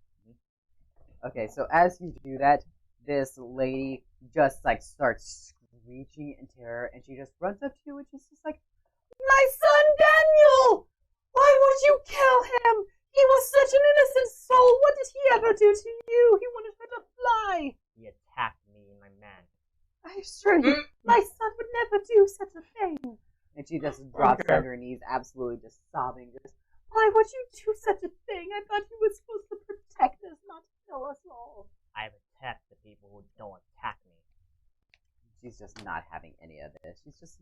Okay, so as you do that, this lady just like starts screeching in terror, and she just runs up to you, and she's just like, "My son Daniel! Why would you kill him? He was such an innocent soul. What did he ever do to you? He wanted her to fly." He attacked me and my man. I assure you, my son would never do such a thing. And she just drops Okay. on her knees, absolutely just sobbing. Just Why would you do such a thing? I thought you were supposed to protect us, not kill us all. I protect the people who don't attack me. she's just not having any of this. She's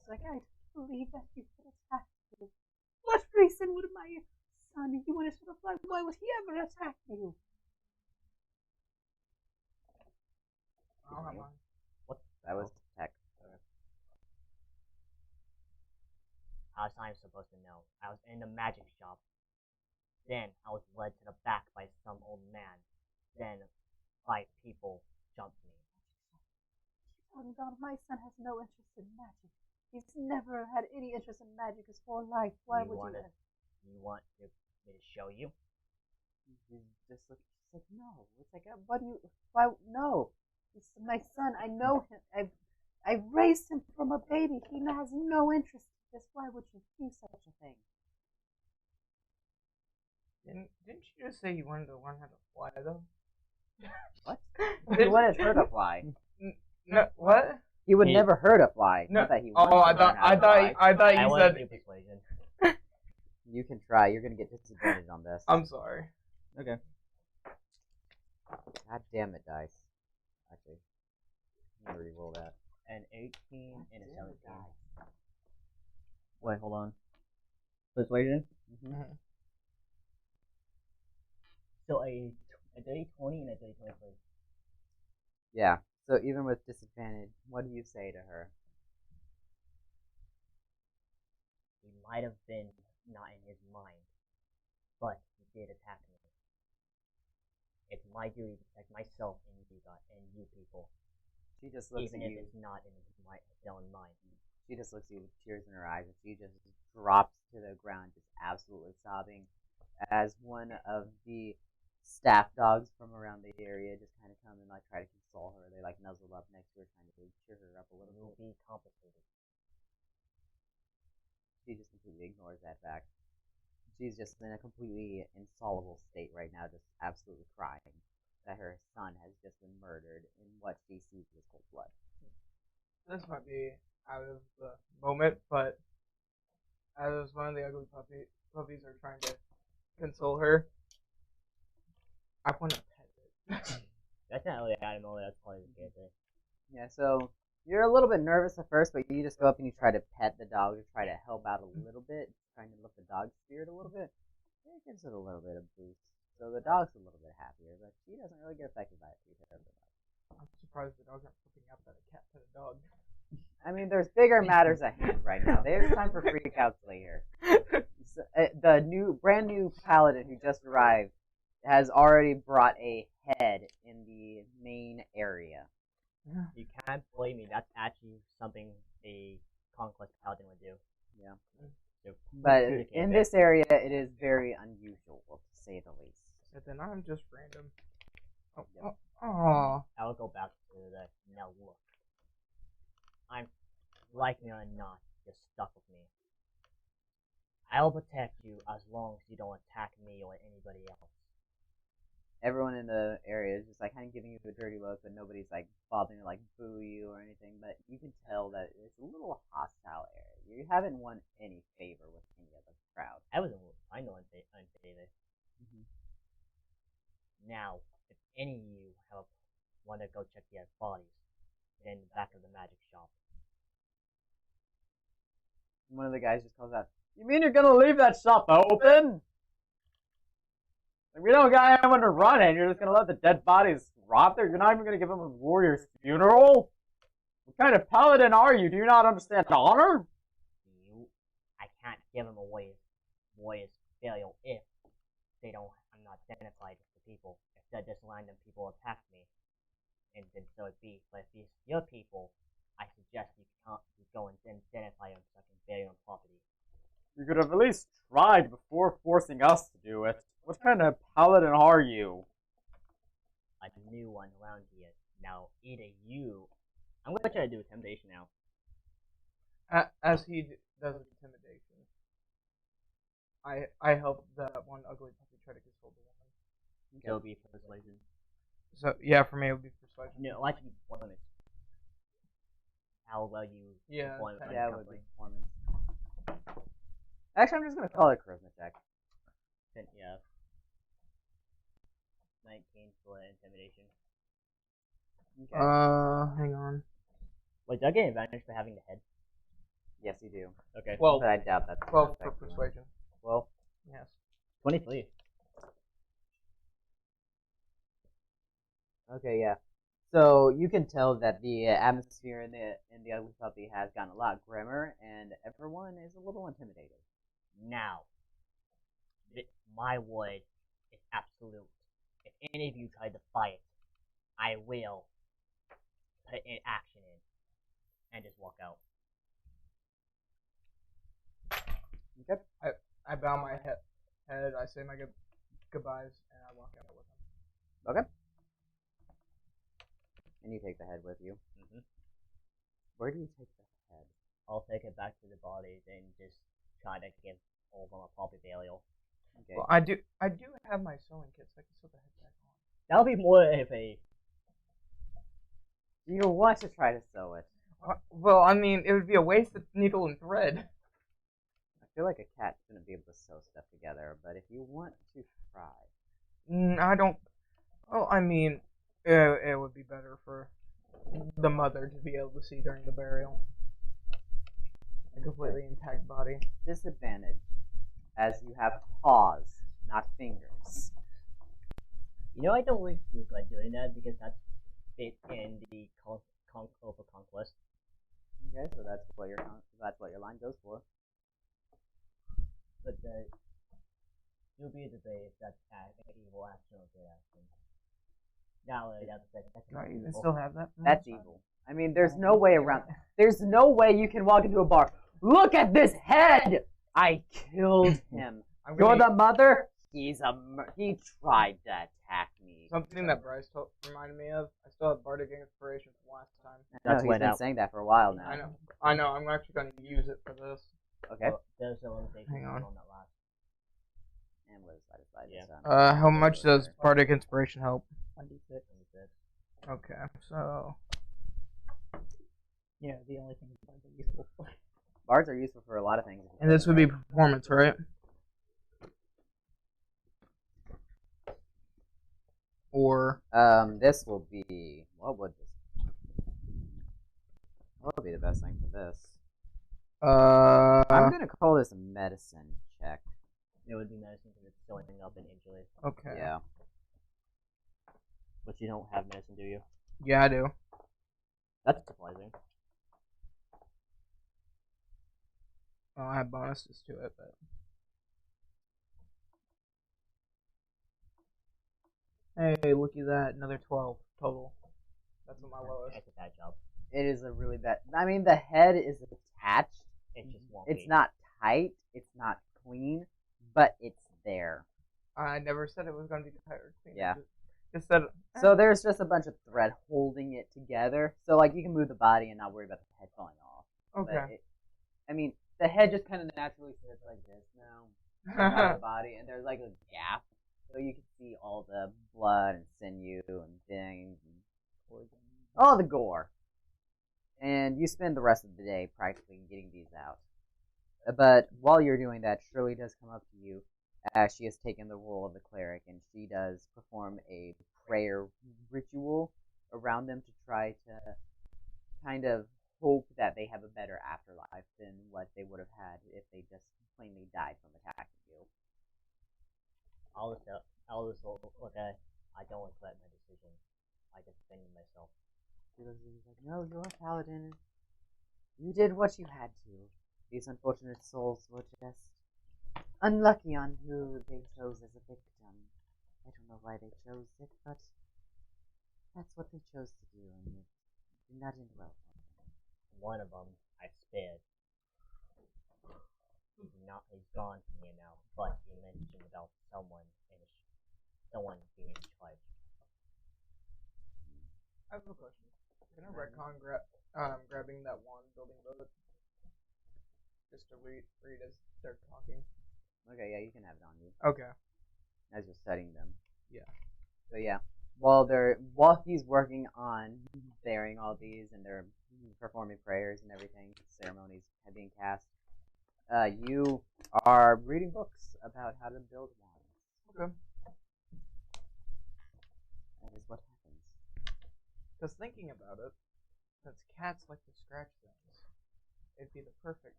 like, I don't believe that you could attack me. What reason would my son, you want to sort of like, why would he ever attack you? I don't have mine. that was tech. How was I supposed to know? I was in the magic shop. Then I was led to the back by some old man. Then 5 people jumped me. Talking about my son has no interest in magic. He's never had any interest in magic his whole life. Why You would wanna- you? You want me to show you? She's just like, no. It's like, what do you? Why? No. It's my son. I know him. I raised him from a baby. He has no interest in this. Why would you do such a thing? Didn't you just say you wanted to learn how to fly though? What? He wanted her to fly. No, what? He would He- never hurt a fly. No. Not that he Oh, wants to learn how to fly. I thought I you want to said. do persuasion. You can try. You're gonna get disadvantage on this. I'm sorry. Okay. God damn it, dice. Actually, I'm gonna re-roll that. An 18 and a 17. Wait, hold on. Persuasion? Mm-hmm. So a dirty 20 and a dirty 23. Yeah. So even with disadvantage, what do you say to her? He might have been not in his mind, but he did attack me. It's my duty to protect myself and you people, She just looks even at if you. it's not in my own mind. She just looks at you with tears in her eyes, and she just drops to the ground, just absolutely sobbing, as one of the staff dogs from around the area just kind of come and like try to console her. They like nuzzle up next to her, trying to cheer her up a little You'll bit. be compensated. She just completely ignores that fact. She's just in a completely insoluble state right now, just absolutely crying that her son has just been murdered in what she sees as cold blood. This might be out of the moment, but as one of the ugly puppies are trying to console her, I want to pet it. That's not really out of nowhere, that's part of the character. Yeah, so you're a little bit nervous at first, but you just go up and you try to pet the dog to try to help out a little bit, trying to lift the dog's spirit a little bit. It gives it a little bit of boost. So the dog's a little bit happier, but she doesn't really get affected by it too terribly much. I'm surprised the dogs aren't flipping out that a cat pet a dog. I mean, there's bigger matters at hand right now. There's time for freakouts later. So, the brand new paladin who just arrived has already brought a head in the main area. You can't blame me, that's actually something a conquest paladin would do. Yeah. So, But communicate in it. this area, it is very unusual, to say the least. And then I'm just random. Oh, Yep. oh, aw. I will go back to the now look. I'm like me or not, you're stuck with me. I'll protect you as long as you don't attack me or anybody else. Everyone in the area is just like kind of giving you a dirty look, but nobody's like bothering to like boo you or anything. But you can tell that it's a little hostile area. You haven't won any favor with any of the crowd. I wasn't I know unfavor. Now, if any of you want to go check the bodies, in the back of the magic shop. One of the guys just calls out, "You mean you're gonna leave that shop open? Like, we don't got anyone to run it. You're just gonna let the dead bodies rot there? You're not even gonna give them a warrior's funeral? What kind of paladin are you? Do you not understand honor?" I can't give them a warrior's burial if I'm not identified with the people. If they're just random people attack me, and then so it be. But if it's your people, I suggest you go and identify them so I can bury them properly. You could have at least tried before forcing us to do it. What kind of paladin are you? A new one around here. Now, either you... I'm going to try to do intimidation now. As he does intimidation, I help that one ugly puppy try to console the woman. It'll be persuasion. So yeah, for me it would be persuasion. No, it'll actually be performance. how well you Yeah, perform on Yeah, the it would be company. performance. Actually, I'm just gonna call it a charisma check. Then, yeah. 19 for intimidation. Okay. Hang on. Wait, do I get advantage for having the head? Yes, you do. Okay. Well, But I doubt that's 12 for effective. persuasion. Well, Yes. 23. okay, yeah. So you can tell that the atmosphere in the Ugly Puppy has gotten a lot grimmer, and everyone is a little intimidated. Now, my word is absolute. If any of you try to fight, I will put an action in and just walk out. Okay. I bow my head. I say my goodbyes, and I walk out with him. Okay. And you take the head with you. Mm-hmm. Where do you take the head? I'll take it back to the bodies and just try to give all of them a proper burial. Okay. Well, I do have my sewing kit, so I can sew the head back on. That'll be more of a. Do you want to try to sew it? Well, I mean, it would be a waste of needle and thread. I feel like a cat shouldn't be able to sew stuff together, but if you want to try. I don't. Well, I mean, it would be better for the mother to be able to see during the burial. A completely intact body. Disadvantage, as you have paws, not fingers. You know, I don't really regret doing that because that's fit in the over conquest. Okay, so that's what your line goes for. But you'll be debate if that's an evil action or good action. Now that's Do I even evil. still have that? That's evil. I mean, there's no way around. There's no way you can walk into a bar. Look at this head! I killed him. You're the mother? He tried to attack me. Something that Bryce reminded me of. I still have Bardic Inspiration from last time. No, he's went been out. saying that for a while now. I know. I'm actually going to use it for this. Okay. Well, there's no limitation Hang on. that last. And what is that? Yeah. How much does Bardic Inspiration help? 1d6. Okay, so Yeah, the only thing that are useful for. Bards are useful for a lot of things. and this would be performance, right? Or This will be what would be the best thing for this? I'm gonna call this a medicine check. It would be medicine because it's filling up an injury. okay. Yeah. But you don't have medicine, do you? Yeah, I do. That's surprising. Well, I have bonuses to it, but hey, looky at that, another 12 total. That's my lowest. That's a bad job. It is a really bad. I mean, the head is attached. It's just wonky. It's not tight. It's not clean, but it's there. I never said it was going to be tired. Yeah. Just said. So there's just a bunch of thread holding it together. So like you can move the body and not worry about the head falling off. Okay. But I mean, the head just kind of naturally sits like this now on the body, and there's like a gap, so you can see all the blood and sinew and things and all the gore. And you spend the rest of the day practically getting these out. But while you're doing that, Shirley does come up to you as she has taken the role of the cleric, and she does perform a prayer ritual around them to try to kind of hope that they have a better afterlife than what they would have had if they just plainly died from attacking you. I'll just look at. I don't regret my decision. I defended myself. She looks at you like, no, you're a paladin. You did what you had to. These unfortunate souls were just unlucky on who they chose as a victim. I don't know why they chose it, but that's what they chose to do, and it did not end well. One of them I spared. He's gone from here now, but he mentioned about someone being in charge. I have a question. Can I retcon grabbing that one building bullet? Just to read as they're talking. Okay, yeah, you can have it on you Okay. as you're studying them. Yeah. So yeah, while he's working on burying all these and they're performing prayers and everything, ceremonies have been cast. You are reading books about how to build wands. Okay. That is what happens. Because thinking about it, since cats like to scratch things, it'd be the perfect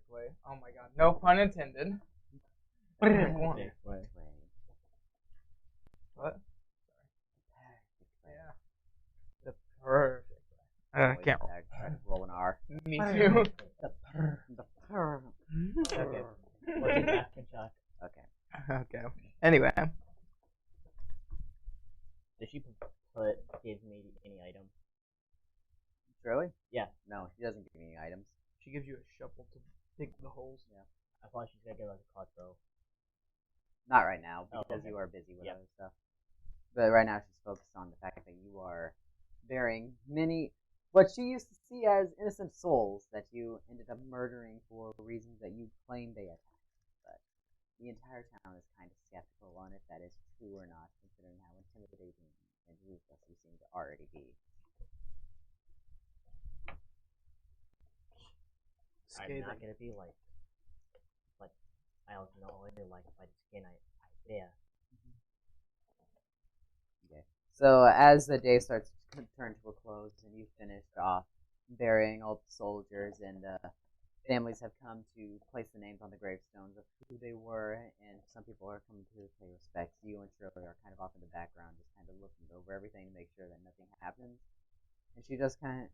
way. Oh my god, no pun intended. Safe way. What? Yeah. The perfect way. I can't. Roll an R. Me too. The purr. Okay. What's your napkin shot? Okay. Okay. Anyway. Does she give me any item? Really? Yeah. No, she doesn't give me any items. She gives you a shovel to dig the holes. Yeah. I thought she's gonna give like a crossbow. Not right now, Oh, because okay. you are busy with Yep. other stuff. But right now she's focused on the fact that you are burying what she used to see as innocent souls that you ended up murdering for reasons that you claim they attacked. But the entire town is kind of skeptical on if that is true or not, considering how intimidating and ruthless you seem to already be. I'm not gonna be like I don't know, like by the skin yeah. Okay. So as the day starts to turn to a close and you've finished off burying all the soldiers and families have come to place the names on the gravestones of who they were, and some people are coming to pay respects. You and Shirley are kind of off in the background, just kind of looking over everything to make sure that nothing happens. And she just kind of,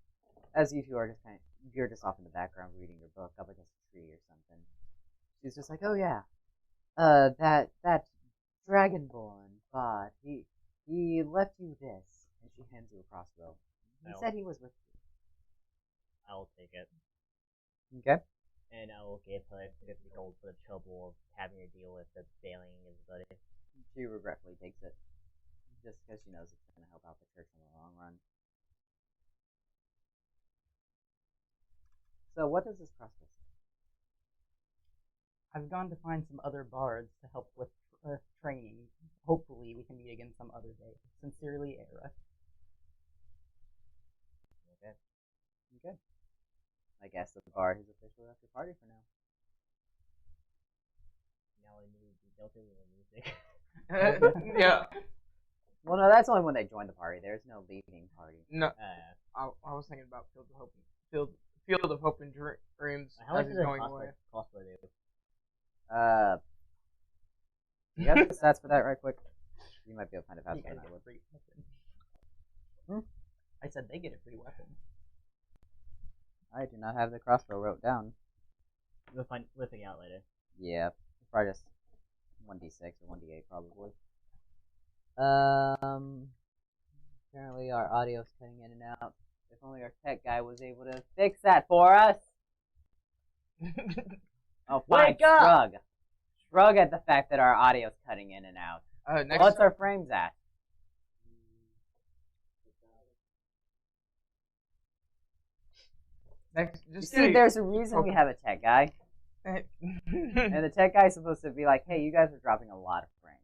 as you two are just kind of, you're just off in the background reading your book up against a tree or something. She's just like, oh yeah, that Dragonborn bot, he left you this, and she hands you a crossbow. He said he was with you. I will take it. Okay. And I will give her 50 gold for the trouble of having to deal with the failing everybody. She regretfully takes it, just because she knows it's going to help out the church in the long run. So what does this crossbow say? I've gone to find some other bards to help with training. Hopefully, we can meet again some other day. Sincerely, Era. Okay. I guess the bard has officially left your party for now. Now I need the Delta music. Yeah. Well, no, that's only when they join the party. There's no leaving party. No, I was thinking about Field of Hope and Dreams how much as is he's a going away. crossbow do? You got the stats for that right quick? You might be able to find it You faster guys than I get a would. free weapon. I said they get a free weapon. I do not have the crossbow wrote down. We'll figure it out later. Yeah, probably just 1d6 or 1d8 probably. Apparently our audio's cutting in and out. If only our tech guy was able to fix that for us. Oh, fine. Wake up! Shrug. Shrug at the fact that our audio's cutting in and out. Next, What's our frames at? You just see, there's a reason we have a tech guy. and And the tech guy's supposed to be like, hey, you guys are dropping a lot of frames.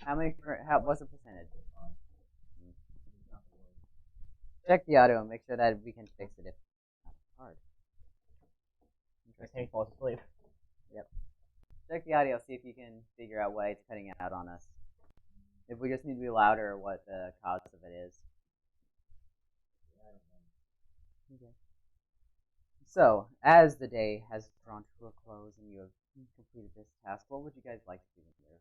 How many? What's the percentage? Check the audio and make sure that we can fix it if it's not hard. Interesting. Falls asleep. Check the audio, see if you can figure out why it's cutting out on us. If we just need to be louder or what the cause of it is. Okay. So, as the day has drawn to a close and you have completed this task, what would you guys like to do in your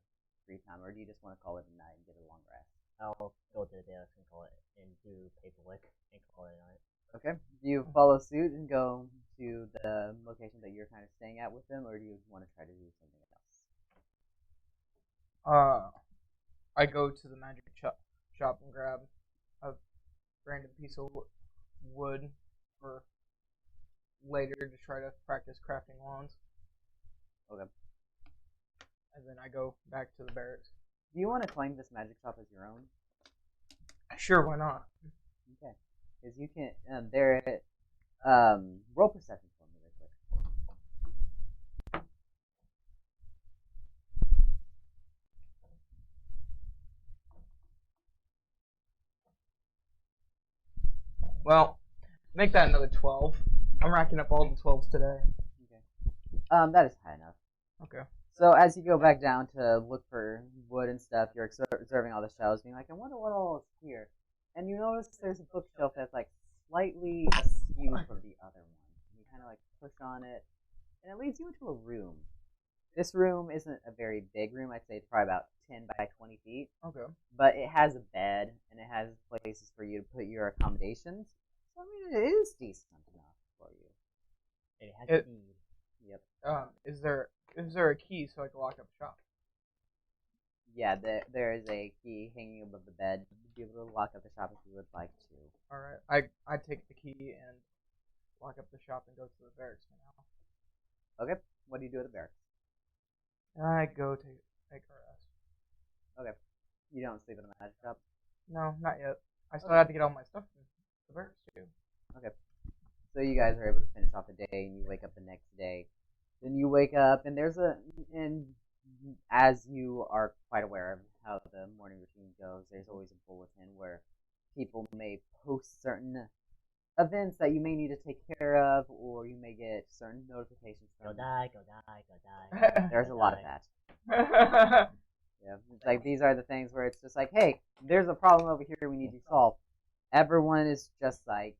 free time? Or do you just want to call it a night and get a long rest? I'll go to the desk and call it and do paperwork and call it a night. Okay. Do you follow suit and go to the location that you're kind of staying at with them, or do you want to try to do something else? I go to the magic shop and grab a random piece of wood for later to try to practice crafting wands. Okay. And then I go back to the barracks. Do you want to claim this magic shop as your own? Sure, why not? Okay. Because you can, roll perception for me real quick. Well, make that another 12. I'm racking up all the 12s today. That is high enough. Okay. So as you go back down to look for wood and stuff, you're observing all the shelves, being like, I wonder what all is here. And you notice there's a bookshelf that's like slightly askew from the other one. And you kind of like push on it, and it leads you into a room. This room isn't a very big room. I'd say it's probably about 10 by 20 feet. Okay. But it has a bed, and it has places for you to put your accommodations. So, I mean, it is decent enough for you. It has a key. Yep. Is there a key so I can lock up shop? Yeah, there is a key hanging above the bed. You'd be able to lock up the shop if you would like to. Alright. I take the key and lock up the shop and go to the barracks for now. Okay. What do you do at the barracks? I go take a rest. Okay. You don't sleep in the magic shop? No, not yet. I still have to get all my stuff from the barracks too. Okay. So you guys are able to finish off the day, and you wake up the next day. Then you wake up, and and as you are quite aware of how the morning routine goes, there's always a bulletin where people may post certain events that you may need to take care of, or you may get certain notifications Go from. die, go die, go die. There's a lot of that. Yeah, it's like these are the things where it's just like, hey, there's a problem over here we need to solve. Everyone is just like,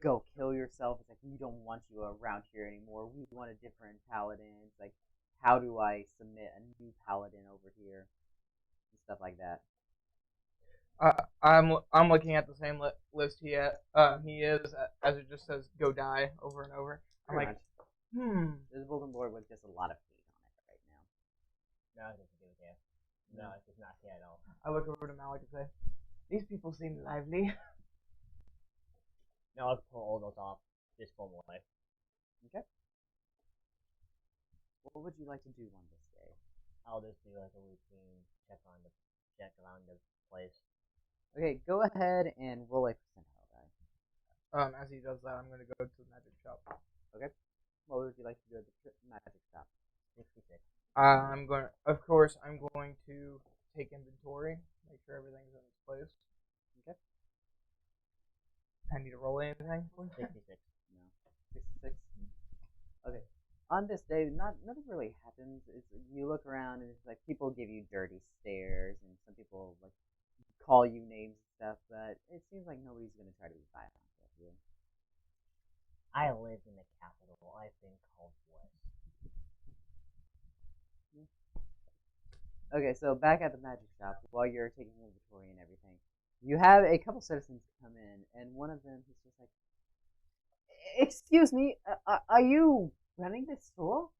go kill yourself. It's like, we don't want you around here anymore. We want a different paladin. It's like, how do I submit a new paladin over here? And stuff like that. I'm looking at the same list he is, as it just says "go die" over and over. I'm Pretty like, much. There's a bulletin board with just a lot of hate on it right now. No, it doesn't do it here. No, it does not here at all. I look over to Malik and say, "These people seem lively." No, I'll pull all those off this one way. Okay. What would you like to do on this day? I'll just do like a routine check around the place. Okay, go ahead and roll a percentile die. As he does that, I'm gonna go to the magic shop. Okay. What would you like to do at the magic shop? 66. I'm going to take inventory, make sure everything's in its place. Okay. I need to roll anything. 66. No. 66? Okay. On this day, nothing really happens. It's you look around and it's like people give you dirty stares and some people like call you names and stuff, but it seems like nobody's gonna try to be violent with you. I live in the capital. I've been called worse. Okay, so back at the magic shop, while you're taking inventory and everything, you have a couple citizens come in, and one of them is just like, "Excuse me, are you running this store?"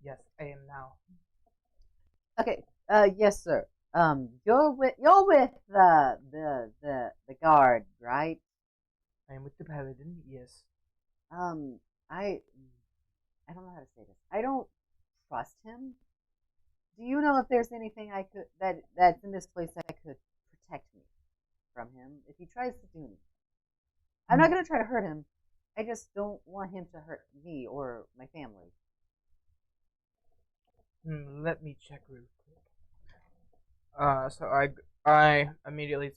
Yes, I am now. Okay, yes, sir. You're with the guard, right? I am with the paladin. Yes. I don't know how to say this. I don't trust him. Do you know if there's anything that's in this place that could protect me from him if he tries to do anything? I'm not gonna try to hurt him. I just don't want him to hurt me or my family. Let me check real quick. So I immediately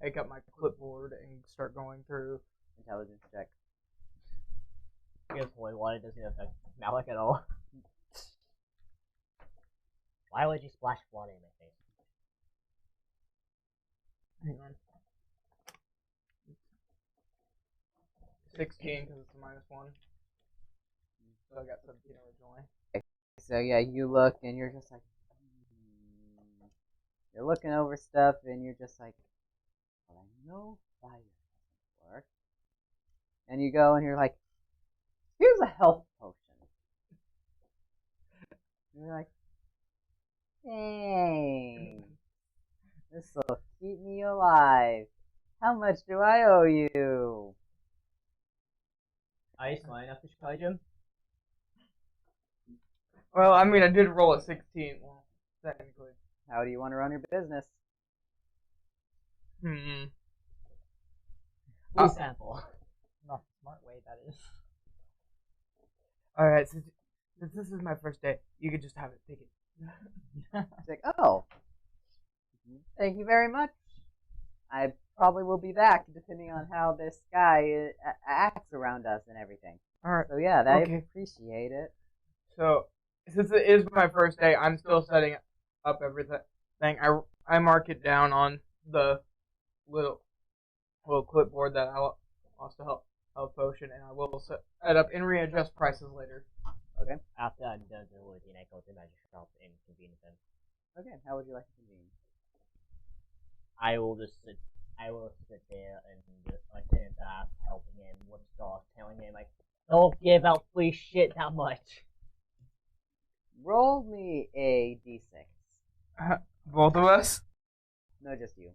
take up my clipboard and start going through. Intelligence check. Because holy water doesn't affect Malik at all. Why would you splash water in my face? Hang on. 16 because it's a -1. So I got 17 originally. So yeah, you look and you're just like, you're looking over stuff and you're just like, well, I know fire doesn't work. And you go and you're like, here's a health potion. And you're like, dang, this will keep me alive. How much do I owe you? Are you smart enough to charge him? Well, I mean, I did roll a 16. Well, technically. How do you want to run your business? Hmm. Blue sample. Not the smart way, that is. Alright, since this is my first day, you could just have it. Take it. It's like, oh, thank you very much. I probably will be back depending on how this guy acts around us and everything. All right. So yeah, I Okay. appreciate it. So since it is my first day, I'm still setting up everything. I mark it down on the little clipboard that I lost a health potion, and I will set it up and readjust prices later. Okay. After I'm done the routine, I go to the magic shop and convene them. Okay. How would you like to convene? I will sit there and like in the back, helping him with stuff, telling him like, don't give out free shit that much. Roll me a d6. Both of us. No, just you.